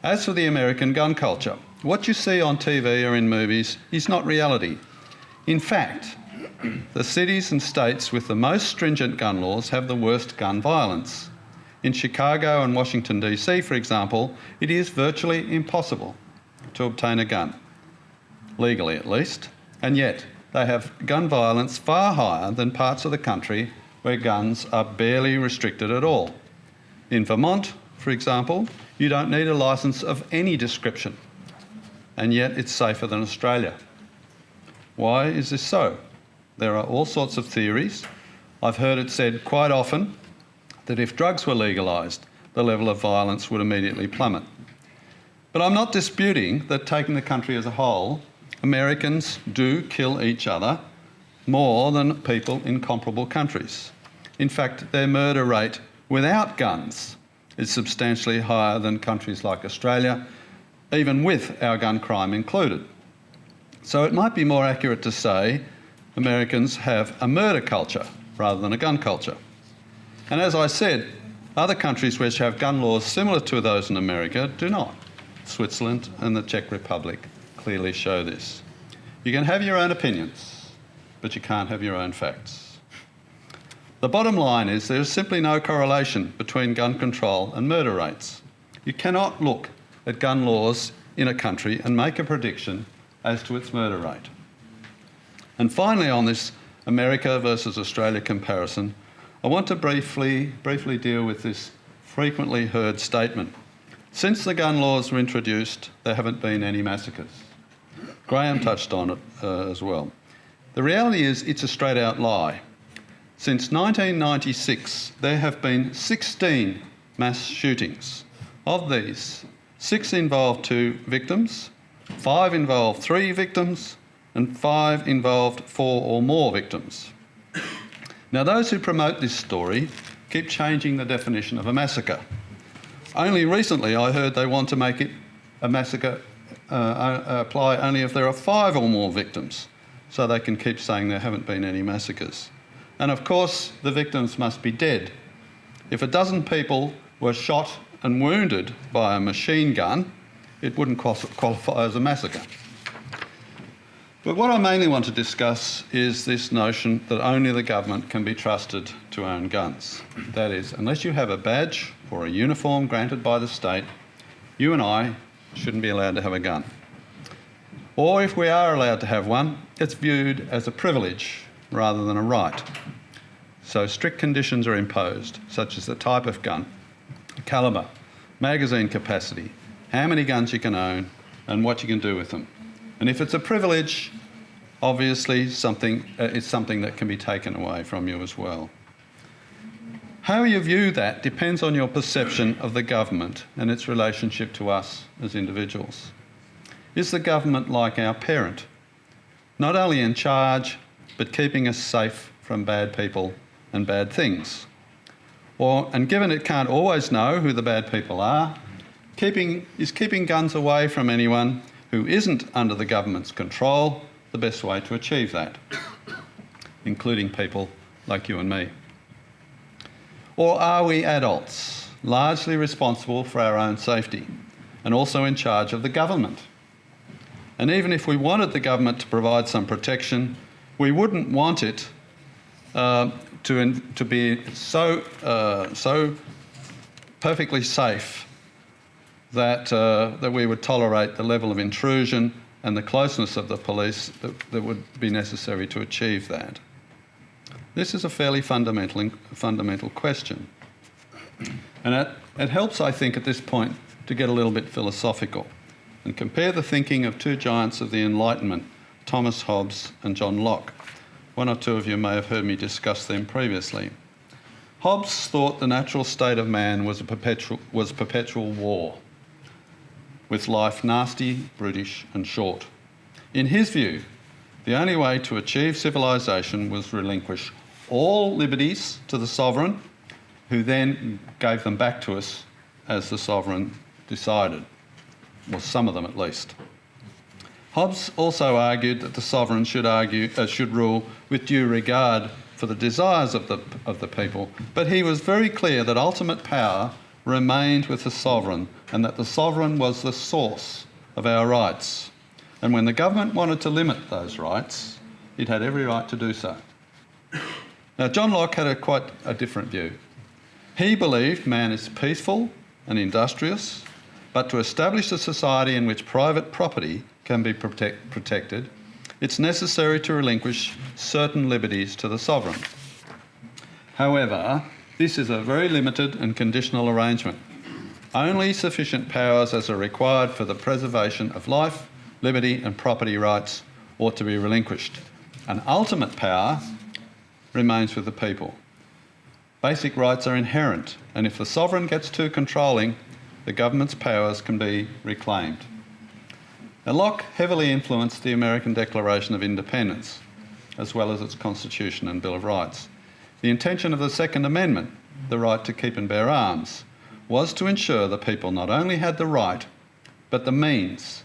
As for the American gun culture, what you see on TV or in movies is not reality. In fact, the cities and states with the most stringent gun laws have the worst gun violence. In Chicago and Washington DC, for example, it is virtually impossible to obtain a gun, legally at least, and yet they have gun violence far higher than parts of the country where guns are barely restricted at all. In Vermont, for example, you don't need a licence of any description, and yet it's safer than Australia. Why is this so? There are all sorts of theories. I've heard it said quite often that if drugs were legalised, the level of violence would immediately plummet. But I'm not disputing that, taking the country as a whole, Americans do kill each other more than people in comparable countries. In fact, their murder rate without guns is substantially higher than countries like Australia, even with our gun crime included. So it might be more accurate to say Americans have a murder culture rather than a gun culture. And as I said, other countries which have gun laws similar to those in America do not. Switzerland and the Czech Republic clearly show this. You can have your own opinions, but you can't have your own facts. The bottom line is there is simply no correlation between gun control and murder rates. You cannot look at gun laws in a country and make a prediction as to its murder rate. And finally, on this America versus Australia comparison, I want to briefly deal with this frequently heard statement. Since the gun laws were introduced, there haven't been any massacres. Graham touched on it as well. The reality is it's a straight out lie. Since 1996, there have been 16 mass shootings. Of these, 6 involved 2 victims, 5 involved 3 victims, and 5 involved 4 or more victims. Now, those who promote this story keep changing the definition of a massacre. Only recently I heard they want to make it a massacre apply only if there are 5 or more victims, so they can keep saying there haven't been any massacres. And of course, the victims must be dead. If a dozen people were shot and wounded by a machine gun, it wouldn't qualify as a massacre. But what I mainly want to discuss is this notion that only the government can be trusted to own guns. That is, unless you have a badge or a uniform granted by the state, you and I shouldn't be allowed to have a gun. Or if we are allowed to have one, it's viewed as a privilege rather than a right. So strict conditions are imposed, such as the type of gun, calibre, magazine capacity, how many guns you can own, and what you can do with them. And if it's a privilege, obviously it's something that can be taken away from you as well. How you view that depends on your perception of the government and its relationship to us as individuals. Is the government like our parent, not only in charge, but keeping us safe from bad people and bad things? And given it can't always know who the bad people are, is keeping guns away from anyone who isn't under the government's control the best way to achieve that, including people like you and me? Or are we adults, largely responsible for our own safety and also in charge of the government? And even if we wanted the government to provide some protection, we wouldn't want it to be so perfectly safe that we would tolerate the level of intrusion and the closeness of the police that would be necessary to achieve that. This is a fairly fundamental question. And it helps, I think, at this point to get a little bit philosophical and compare the thinking of 2 giants of the Enlightenment, Thomas Hobbes and John Locke. One or two of you may have heard me discuss them previously. Hobbes thought the natural state of man was perpetual war, with life nasty, brutish and short. In his view, the only way to achieve civilisation was relinquish all liberties to the sovereign, who then gave them back to us as the sovereign decided, or some of them at least. Hobbes also argued that the sovereign should rule with due regard for the desires of the people, but he was very clear that ultimate power remained with the sovereign and that the sovereign was the source of our rights. And when the government wanted to limit those rights, it had every right to do so. Now, John Locke had quite a different view. He believed man is peaceful and industrious, but to establish a society in which private property can be protected, it's necessary to relinquish certain liberties to the sovereign. However, this is a very limited and conditional arrangement. Only sufficient powers as are required for the preservation of life, liberty and property rights ought to be relinquished. And ultimate power remains with the people. Basic rights are inherent, and if the sovereign gets too controlling, the government's powers can be reclaimed. Now, Locke heavily influenced the American Declaration of Independence, as well as its Constitution and Bill of Rights. The intention of the Second Amendment, the right to keep and bear arms, was to ensure the people not only had the right, but the means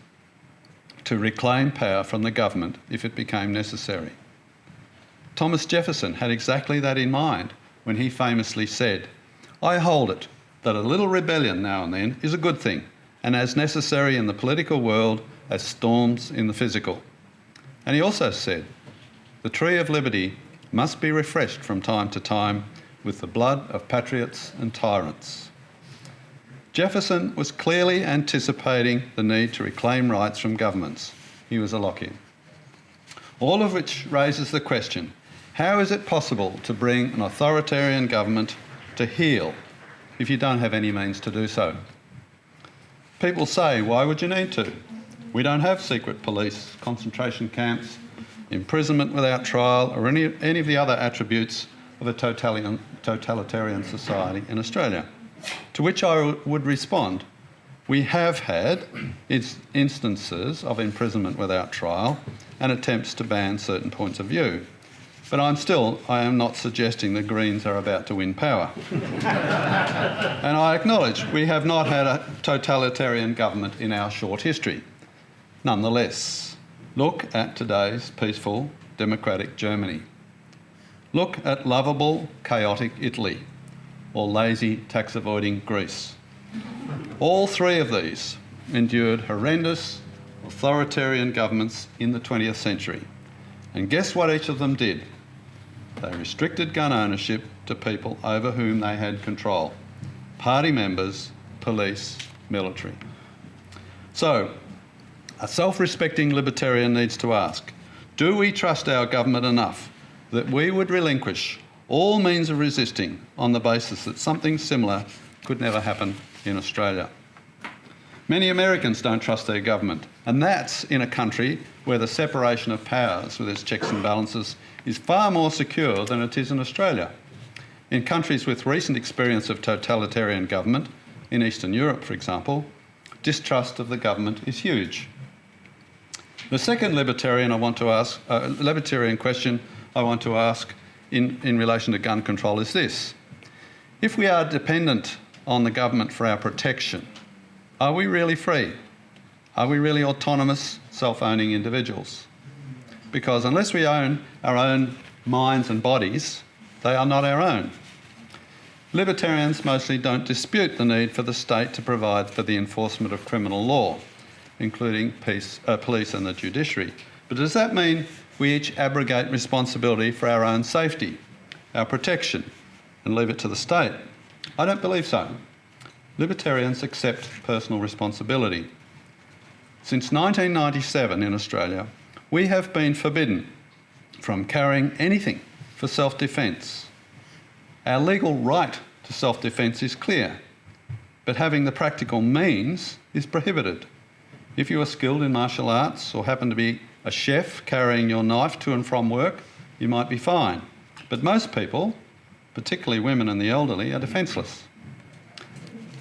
to reclaim power from the government if it became necessary. Thomas Jefferson had exactly that in mind when he famously said, "I hold it that a little rebellion now and then is a good thing, and as necessary in the political world as storms in the physical." And he also said, "The tree of liberty must be refreshed from time to time with the blood of patriots and tyrants." Jefferson was clearly anticipating the need to reclaim rights from governments. He was a Lockean. All of which raises the question, how is it possible to bring an authoritarian government to heel if you don't have any means to do so? People say, why would you need to? We don't have secret police, concentration camps, imprisonment without trial, or any of the other attributes of a totalitarian society in Australia. To which I would respond, we have had instances of imprisonment without trial and attempts to ban certain points of view. But I am not suggesting the Greens are about to win power. And I acknowledge we have not had a totalitarian government in our short history. Nonetheless, look at today's peaceful, democratic Germany. Look at lovable, chaotic Italy, or lazy, tax-avoiding Greece. All three of these endured horrendous, authoritarian governments in the 20th century. And guess what each of them did? They restricted gun ownership to people over whom they had control. Party members, police, military. So, a self-respecting libertarian needs to ask, do we trust our government enough that we would relinquish all means of resisting on the basis that something similar could never happen in Australia? Many Americans don't trust their government, and that's in a country where the separation of powers with its checks and balances is far more secure than it is in Australia. In countries with recent experience of totalitarian government, in Eastern Europe for example, distrust of the government is huge. The second libertarian question I want to ask in relation to gun control is this. If we are dependent on the government for our protection, are we really free? Are we really autonomous, self-owning individuals? Because unless we own our own minds and bodies, they are not our own. Libertarians mostly don't dispute the need for the state to provide for the enforcement of criminal law, including police and the judiciary. But does that mean we each abrogate responsibility for our own safety, our protection, and leave it to the state? I don't believe so. Libertarians accept personal responsibility. Since 1997 in Australia, we have been forbidden from carrying anything for self-defence. Our legal right to self-defence is clear, but having the practical means is prohibited. If you are skilled in martial arts or happen to be a chef carrying your knife to and from work, you might be fine. But most people, particularly women and the elderly, are defenceless.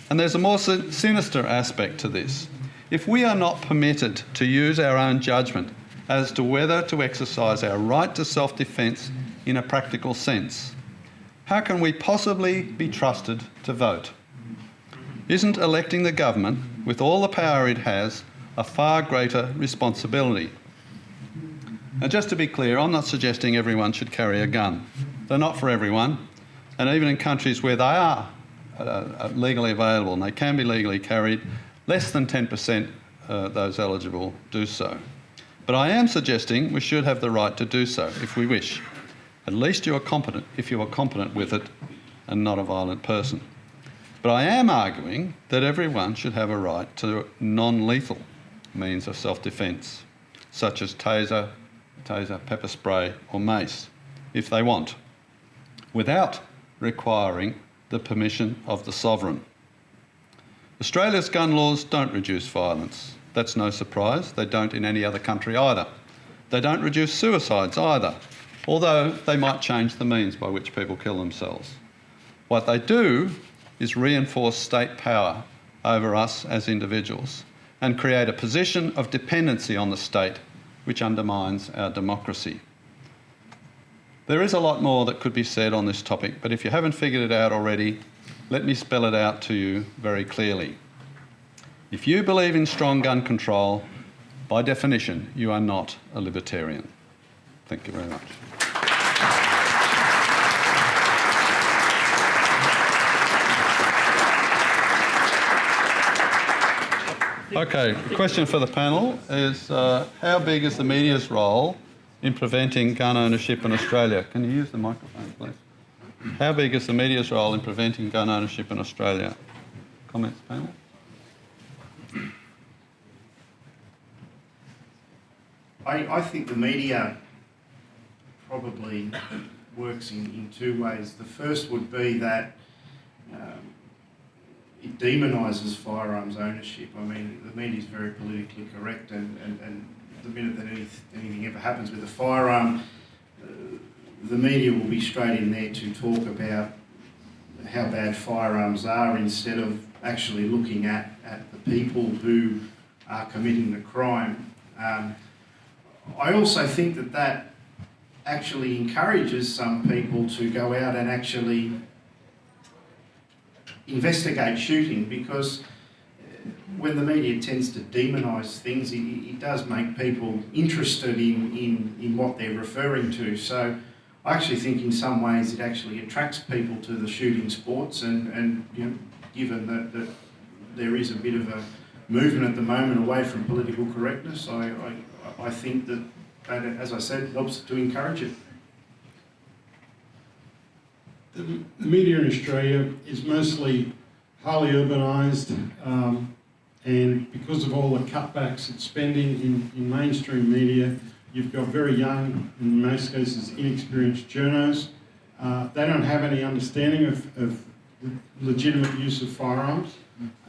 And there's a more sinister aspect to this. If we are not permitted to use our own judgment as to whether to exercise our right to self-defence in a practical sense, how can we possibly be trusted to vote? Isn't electing the government, with all the power it has, a far greater responsibility? Now, just to be clear, I'm not suggesting everyone should carry a gun. They're not for everyone, and even in countries where they are legally available and they can be legally carried, less than 10% those eligible do so. But I am suggesting we should have the right to do so if we wish. At least you are competent if you are competent with it and not a violent person. But I am arguing that everyone should have a right to non-lethal means of self-defence, such as taser, pepper spray or mace, if they want, without requiring the permission of the sovereign. Australia's gun laws don't reduce violence. That's no surprise. They don't in any other country either. They don't reduce suicides either, although they might change the means by which people kill themselves. What they do is reinforce state power over us as individuals and create a position of dependency on the state which undermines our democracy. There is a lot more that could be said on this topic, but if you haven't figured it out already, let me spell it out to you very clearly. If you believe in strong gun control, by definition, you are not a libertarian. Thank you very much. Okay, the question for the panel is how big is the media's role in preventing gun ownership in Australia? Can you use the microphone, please? How big is the media's role in preventing gun ownership in Australia? Comments, panel? I think the media probably works in two ways. The first would be that it demonises firearms ownership. I mean, the media is very politically correct, and the minute that anything ever happens with a firearm, the media will be straight in there to talk about how bad firearms are instead of actually looking at the people who are committing the crime. I also think that actually encourages some people to go out and actually investigate shooting, because when the media tends to demonise things, it does make people interested in what they're referring to. So I actually think in some ways it actually attracts people to the shooting sports, and you know, given that there is a bit of a movement at the moment away from political correctness, I think that, as I said, helps to encourage it. The media in Australia is mostly highly urbanised, and because of all the cutbacks in spending in mainstream media, you've got very young, in most cases inexperienced journos. They don't have any understanding of the legitimate use of firearms.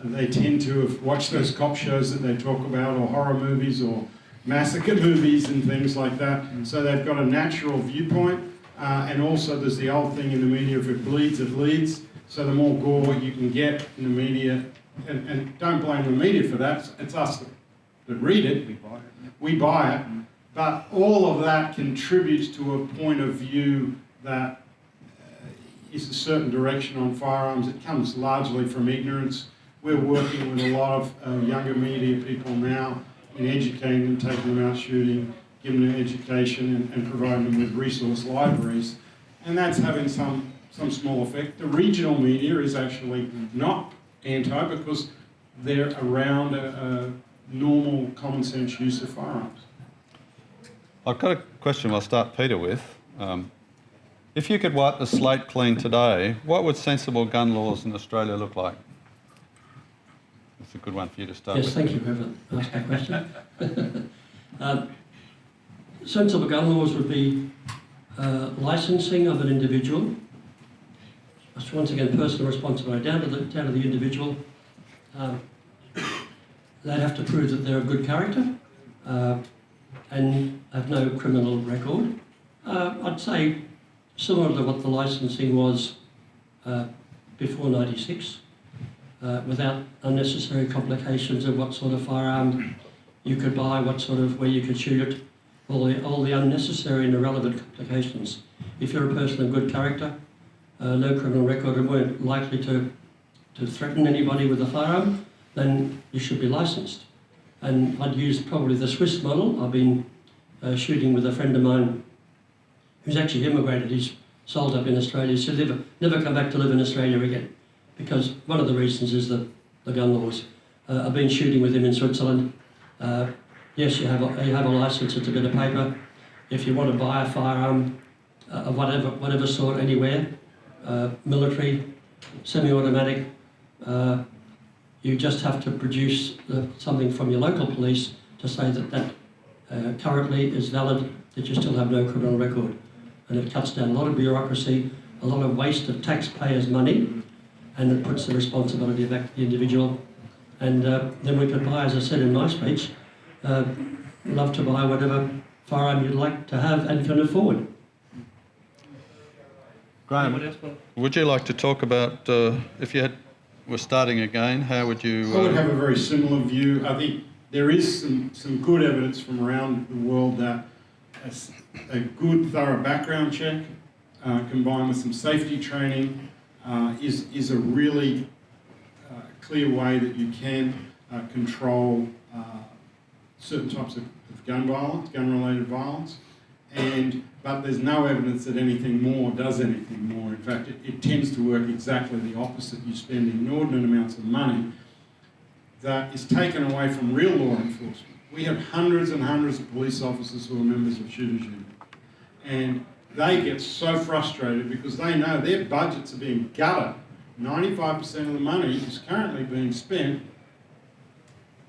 They tend to have watched those cop shows that they talk about, or horror movies, or massacre movies and things like that. So they've got a natural viewpoint, and also there's the old thing in the media, if it bleeds, it leads. So the more gore you can get in the media, and don't blame the media for that, it's us that read it, we buy it, but all of that contributes to a point of view that is a certain direction on firearms. It comes largely from ignorance. We're working with a lot of younger media people now in educating them, taking them out shooting, giving them education, and providing them with resource libraries, and that's having some small effect. The regional media is actually not anti, because they're around a normal common sense use of firearms. I've got a question I'll start Peter with. If you could wipe the slate clean today, what would sensible gun laws in Australia look like? That's a good one for you to start Yes, with. thank you for asking that question. Sensible gun laws would be licensing of an individual. That's once again personal responsibility down to the individual. They'd have to prove that they're of good character and have no criminal record. I'd say similar to what the licensing was before '96, without unnecessary complications of what sort of firearm you could buy, where you could shoot it, all the unnecessary and irrelevant complications. If you're a person of good character, no criminal record, and weren't likely to threaten anybody with a firearm, then you should be licensed. And I'd use probably the Swiss model. I've been shooting with a friend of mine who's actually immigrated. He's sold up in Australia. He said never come back to live in Australia again, because one of the reasons is the gun laws. I've been shooting with him in Switzerland. Yes, you have a license, it's a bit of paper. If you want to buy a firearm of whatever sort anywhere, military, semi-automatic, you just have to produce something from your local police to say that currently is valid, that you still have no criminal record. And it cuts down a lot of bureaucracy, a lot of waste of taxpayers' money, and it puts the responsibility back to the individual. And then we could buy, as I said in my speech, love to buy whatever firearm you'd like to have and can afford. Graham, would you like to talk about, if you were starting again, how would you... I would have a very similar view. I think there is some good evidence from around the world that a good thorough background check combined with some safety training is a really clear way that you can control certain types of gun violence, gun-related violence. But there's no evidence that anything more does anything more. In fact, it tends to work exactly the opposite. You spend inordinate amounts of money that is taken away from real law enforcement. We have hundreds and hundreds of police officers who are members of Shooters Union. And they get so frustrated because they know their budgets are being gutted. 95% of the money is currently being spent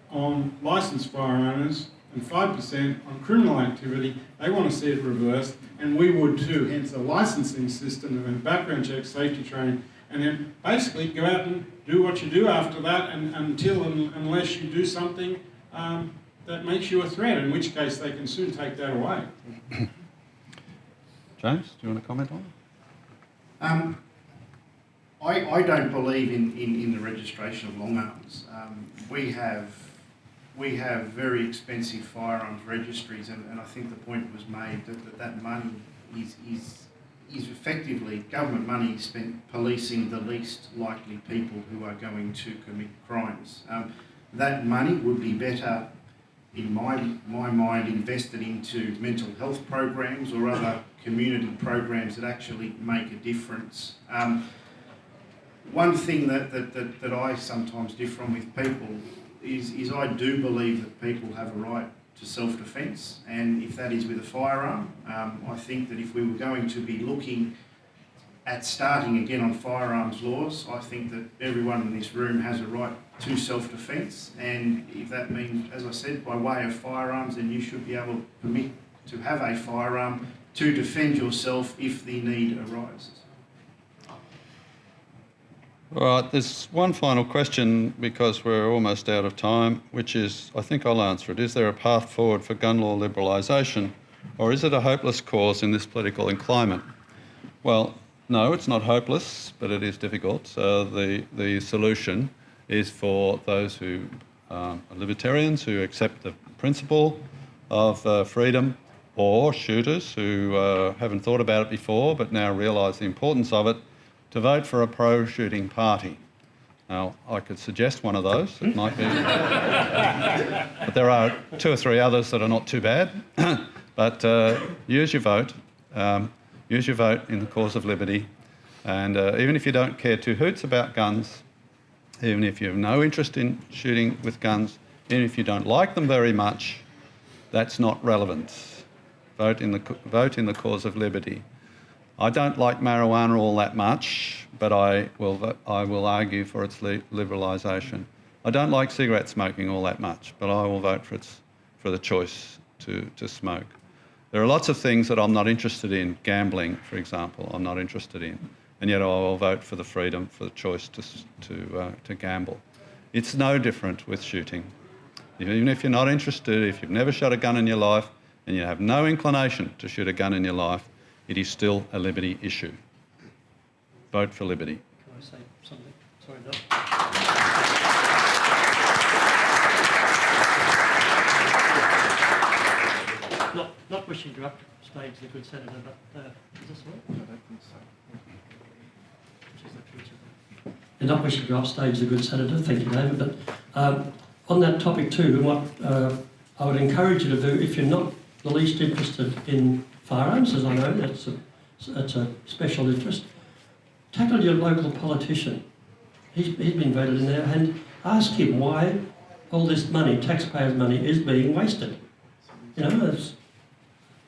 on licensed fire owners and 5% on criminal activity. They want to see it reversed, and we would too, hence a licensing system and background checks, safety training, and then basically go out and do what you do after that unless you do something that makes you a threat, in which case they can soon take that away. James, do you want to comment on it? I don't believe in the registration of long arms. We have very expensive firearms registries, and I think the point was made that money is effectively government money spent policing the least likely people who are going to commit crimes. That money would be better, in my mind, invested into mental health programs or other community programs that actually make a difference. One thing that I sometimes differ on with people is I do believe that people have a right to self-defence, and if that is with a firearm, I think that if we were going to be looking at starting again on firearms laws, I think that everyone in this room has a right to self-defence, and if that means, as I said, by way of firearms, then you should be able to permit to have a firearm to defend yourself if the need arises. All right, there's one final question because we're almost out of time, which is, I think I'll answer it. Is there a path forward for gun law liberalisation, or is it a hopeless cause in this political climate? Well, no, it's not hopeless, but it is difficult. The solution is for those who are libertarians who accept the principle of freedom, or shooters who haven't thought about it before but now realise the importance of it, to vote for a pro-shooting party. Now, I could suggest one of those. It might be, but there are 2 or 3 others that are not too bad. But use your vote. Use your vote in the cause of liberty. And even if you don't care 2 hoots about guns, even if you have no interest in shooting with guns, even if you don't like them very much, that's not relevant. Vote in the cause of liberty. I don't like marijuana all that much, but I will argue for its liberalisation. I don't like cigarette smoking all that much, but I will vote for the choice to smoke. There are lots of things that I'm not interested in. Gambling, for example, I'm not interested in, and yet I will vote for the freedom, for the choice to gamble. It's no different with shooting. Even if you're not interested, if you've never shot a gun in your life, and you have no inclination to shoot a gun in your life, it is still a liberty issue. Vote for liberty. Can I say something? Sorry, no. Not wishing to upstage the good senator, but is this right? I don't think so. And not wishing to upstage the good senator, thank you, David. But on that topic too, what I would encourage you to do, if you're not the least interested in firearms, as I know that's a special interest, tackle your local politician. He's been voted in there, and ask him why all this money, taxpayers' money, is being wasted. You know, it's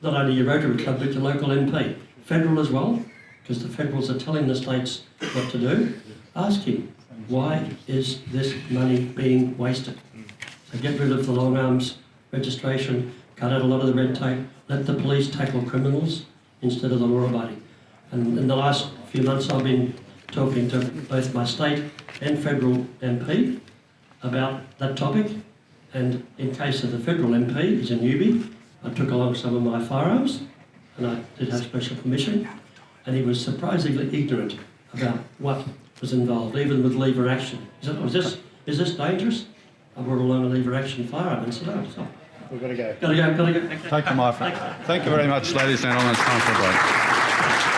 not only your Rotary Club, but your local MP. Federal as well, because the Federals are telling the states what to do. Ask him, why is this money being wasted? So get rid of the long arms registration, cut out a lot of the red tape, let the police tackle criminals instead of the law-abiding. And in the last few months I've been talking to both my state and federal MP about that topic, and in case of the federal MP, he's a newbie, I took along some of my firearms, and I did have special permission, and he was surprisingly ignorant about what was involved, even with lever action. He said, is this dangerous? I brought along a lever action firearm and said, oh, stop. We've got to go. Gotta go. Take the mic. Thank you very much, ladies and gentlemen. It's time for a break.